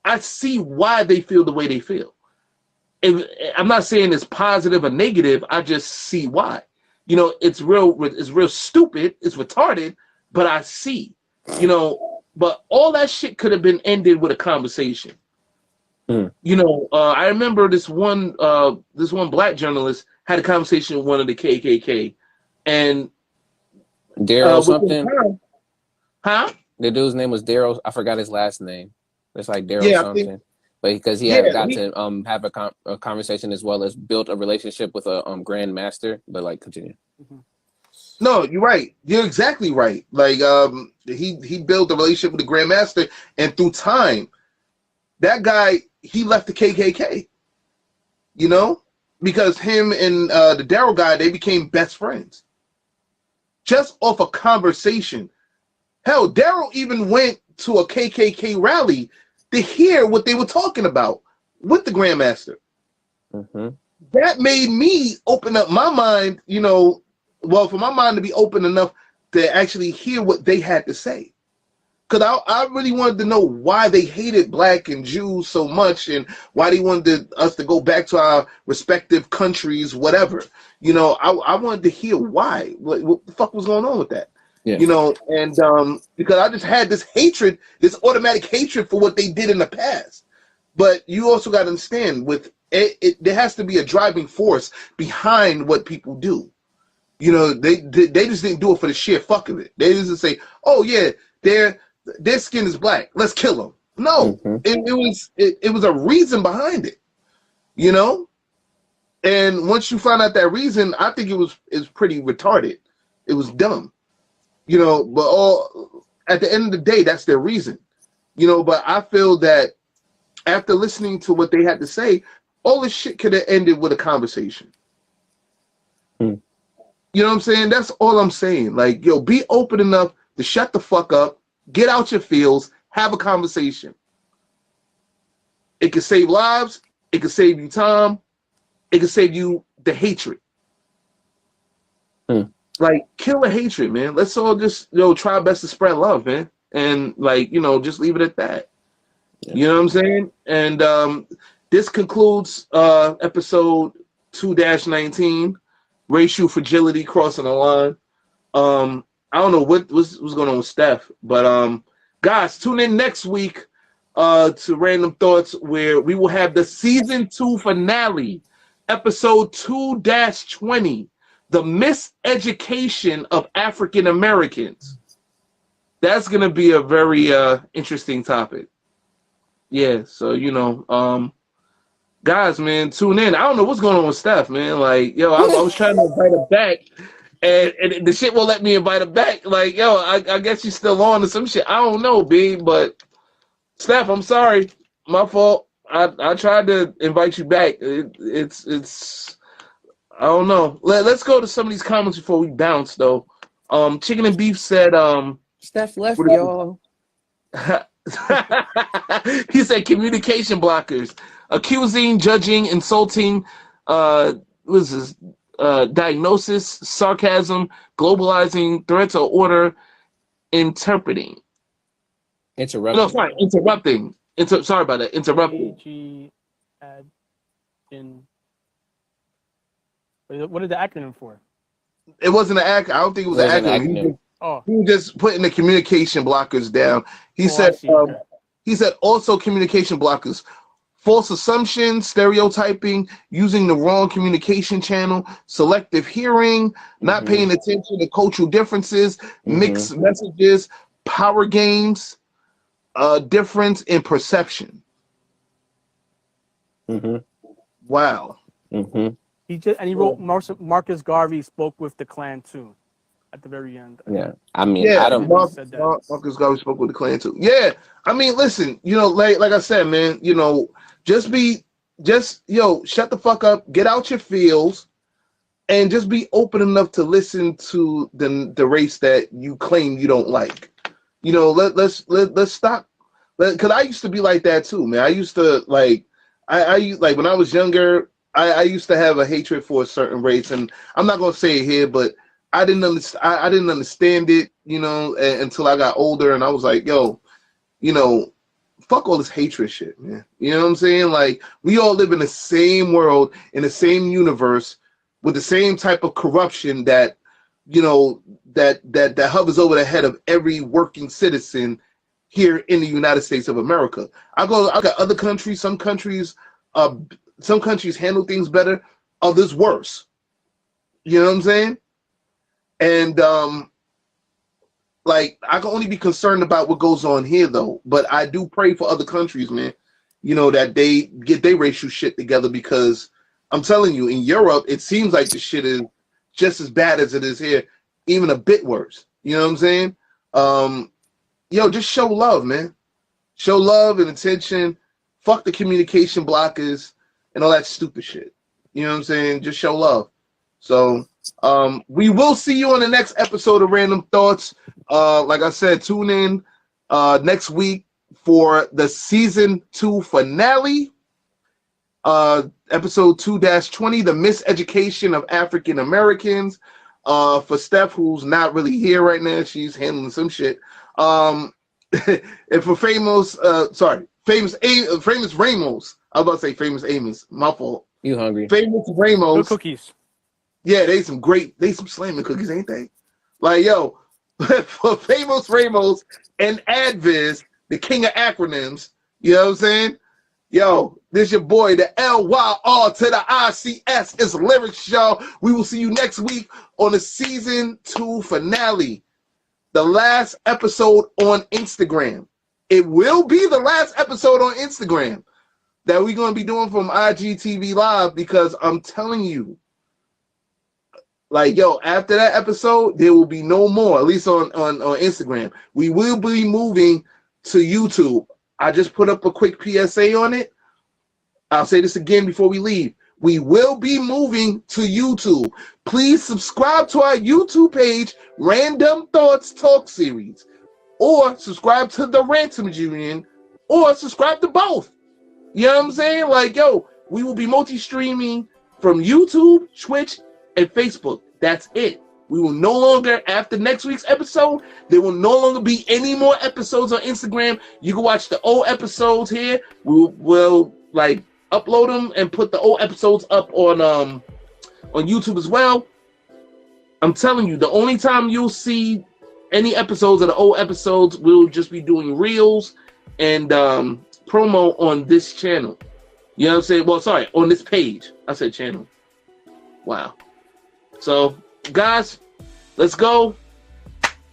why they feel the way they feel. And I'm not saying it's positive or negative, I just see why. You know, it's real stupid, it's retarded, but I see, you know. But all that shit could have been ended with a conversation. You know, I remember this one black journalist had a conversation with one of the KKK, and Daryl something. Huh? The dude's name was Daryl. I forgot his last name. It's like Daryl something. But because he had got to have a conversation as well as built a relationship with a Grand Master. But like, continue. Mm-hmm. No, you're right. You're exactly right. Like, he built a relationship with the Grand Master, and through time, that guy, he left the KKK. You know, because him and the Daryl guy, they became best friends just off a conversation. Hell, Daryl even went to a KKK rally to hear what they were talking about with the Grand Master. Mm-hmm. That made me open up my mind, you know. Well, for my mind to be open enough to actually hear what they had to say. Because I really wanted to know why they hated black and Jews so much and why they wanted us to go back to our respective countries, whatever. You know, I wanted to hear why. What the fuck was going on with that? Yeah. You know, and because I just had this hatred, this automatic hatred for what they did in the past. But you also got to understand, with there has to be a driving force behind what people do. You know, they just didn't do it for the sheer fuck of it. They just say, "Oh yeah, their skin is black. Let's kill them." No, it was a reason behind it. You know, and once you find out that reason, I think it's pretty retarded. It was dumb. You know, but at the end of the day, that's their reason. You know, but I feel that after listening to what they had to say, all this shit could have ended with a conversation. You know what I'm saying? That's all I'm saying. Like, yo, be open enough to shut the fuck up, get out your feels, have a conversation. It could save lives. It could save you time. It could save you the hatred. Like, kill the hatred, man. Let's all just, try our best to spread love, man. And, like, just leave it at that. Yeah. You know what I'm saying? And this concludes episode 2-19. Racial fragility crossing the line. I don't know what's going on with Steph, but guys, tune in next week to Randumb Thoughtz, where we will have the season 2 finale, episode 2-20, the miseducation of African Americans. That's gonna be a very interesting topic. Yeah, so guys, man, tune in. I don't know what's going on with Steph, man. Like, yo, I was trying to invite her back, and the shit won't let me invite her back. Like, yo, I guess she's still on or some shit. I don't know, B, but Steph, I'm sorry. My fault. I tried to invite you back. It's I don't know. Let's go to some of these comments before we bounce, though. Chicken and Beef said, Steph left, y'all. He said communication blockers. Accusing, judging, insulting, diagnosis, sarcasm, globalizing, threats or order, interpreting. Interrupting. No, sorry, interrupting. Sorry about that. Interrupting. What is the acronym for? It wasn't an acronym. I don't think it was an acronym. Oh, He was just putting the communication blockers down. He I said, see. Okay. he said also communication blockers, false assumptions, stereotyping, using the wrong communication channel, selective hearing, not paying attention to cultural differences, mixed messages, power games, difference in perception. Wow. He wrote Marcus Garvey spoke with the Klan too, at the very end. Yeah, I mean, Yeah, I don't. Marcus Garvey spoke with the Klan too. Yeah, I mean, listen, like I said, man, shut the fuck up, get out your feels, and just be open enough to listen to the race that you claim you don't like. Let's stop. Because I used to be like that too, man. I used to like when I was younger, I used to have a hatred for a certain race, and I'm not gonna say it here, but I didn't understand it, until I got older, and I was like, yo, fuck all this hatred shit, man. You know what I'm saying? Like, we all live in the same world, in the same universe, with the same type of corruption that that hovers over the head of every working citizen here in the United States of America. I got other countries. Some countries handle things better, others worse. You know what I'm saying? And I can only be concerned about what goes on here, though. But I do pray for other countries, man. That they get their racial shit together, because I'm telling you, in Europe, it seems like the shit is just as bad as it is here, even a bit worse. You know what I'm saying? Just show love, man. Show love and attention. Fuck the communication blockers and all that stupid shit. You know what I'm saying? Just show love. So we will see you on the next episode of Randumb Thoughtz. Like I said, tune in next week for the season 2 finale. Episode 2-20, the miseducation of African Americans. For Steph, who's not really here right now, she's handling some shit. And for famous Ramos. I was about to say famous Amos. My fault. You hungry? Famous Ramos. Good cookies. Yeah, they some slamming cookies, ain't they? Like, yo, for famous Ramos and Adviz, the king of acronyms. You know what I'm saying? Yo, this your boy, the LYR to the ICS is lyrics, y'all. We will see you next week on the season 2 finale. The last episode on Instagram. It will be the last episode on Instagram that we're going to be doing from IGTV Live, because I'm telling you, after that episode, there will be no more, at least on Instagram. We will be moving to YouTube. I just put up a quick PSA on it. I'll say this again before we leave. We will be moving to YouTube. Please subscribe to our YouTube page, Randumb Thoughtz Talk Series, or subscribe to the Ransoms Union, or subscribe to both. You know what I'm saying? We will be multi-streaming from YouTube, Twitch, and Facebook. That's it. We will no longer, after next week's episode, there will no longer be any more episodes on Instagram. You can watch the old episodes here. We'll upload them and put the old episodes up on YouTube as well. I'm telling you, the only time you'll see any episodes of the old episodes, we'll just be doing reels and promo on this channel. You know what I'm saying? Well, sorry, on this page. I said channel. Wow. So, guys, let's go.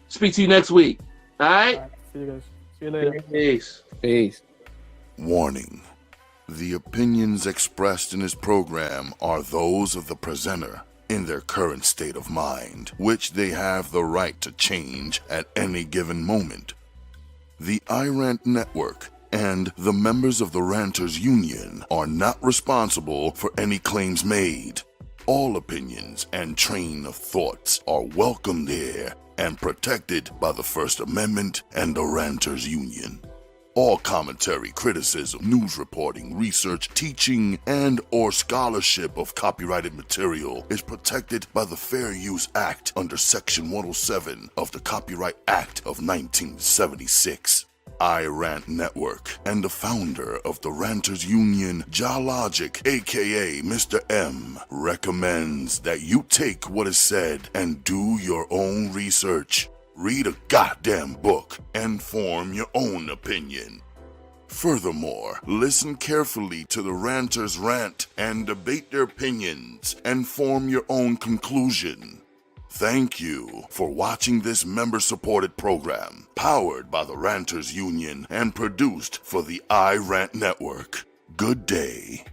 Speak to you next week. All right? See you guys. See you later. Peace. Warning. The opinions expressed in this program are those of the presenter in their current state of mind, which they have the right to change at any given moment. The iRant Network and the members of the Ranters Union are not responsible for any claims made. All opinions and train of thoughts are welcomed here and protected by the First Amendment and the Ranters Union. All commentary, criticism, news reporting, research, teaching, and or scholarship of copyrighted material is protected by the Fair Use Act under Section 107 of the Copyright Act of 1976. iRant Network and the founder of the Ranters Union, Jalogic, aka Mr. M, recommends that you take what is said and do your own research. Read a goddamn book and form your own opinion. Furthermore, listen carefully to the ranters rant and debate their opinions and form your own conclusion. Thank you for watching this member-supported program, powered by the Ranters Union and produced for the iRant Network. Good day.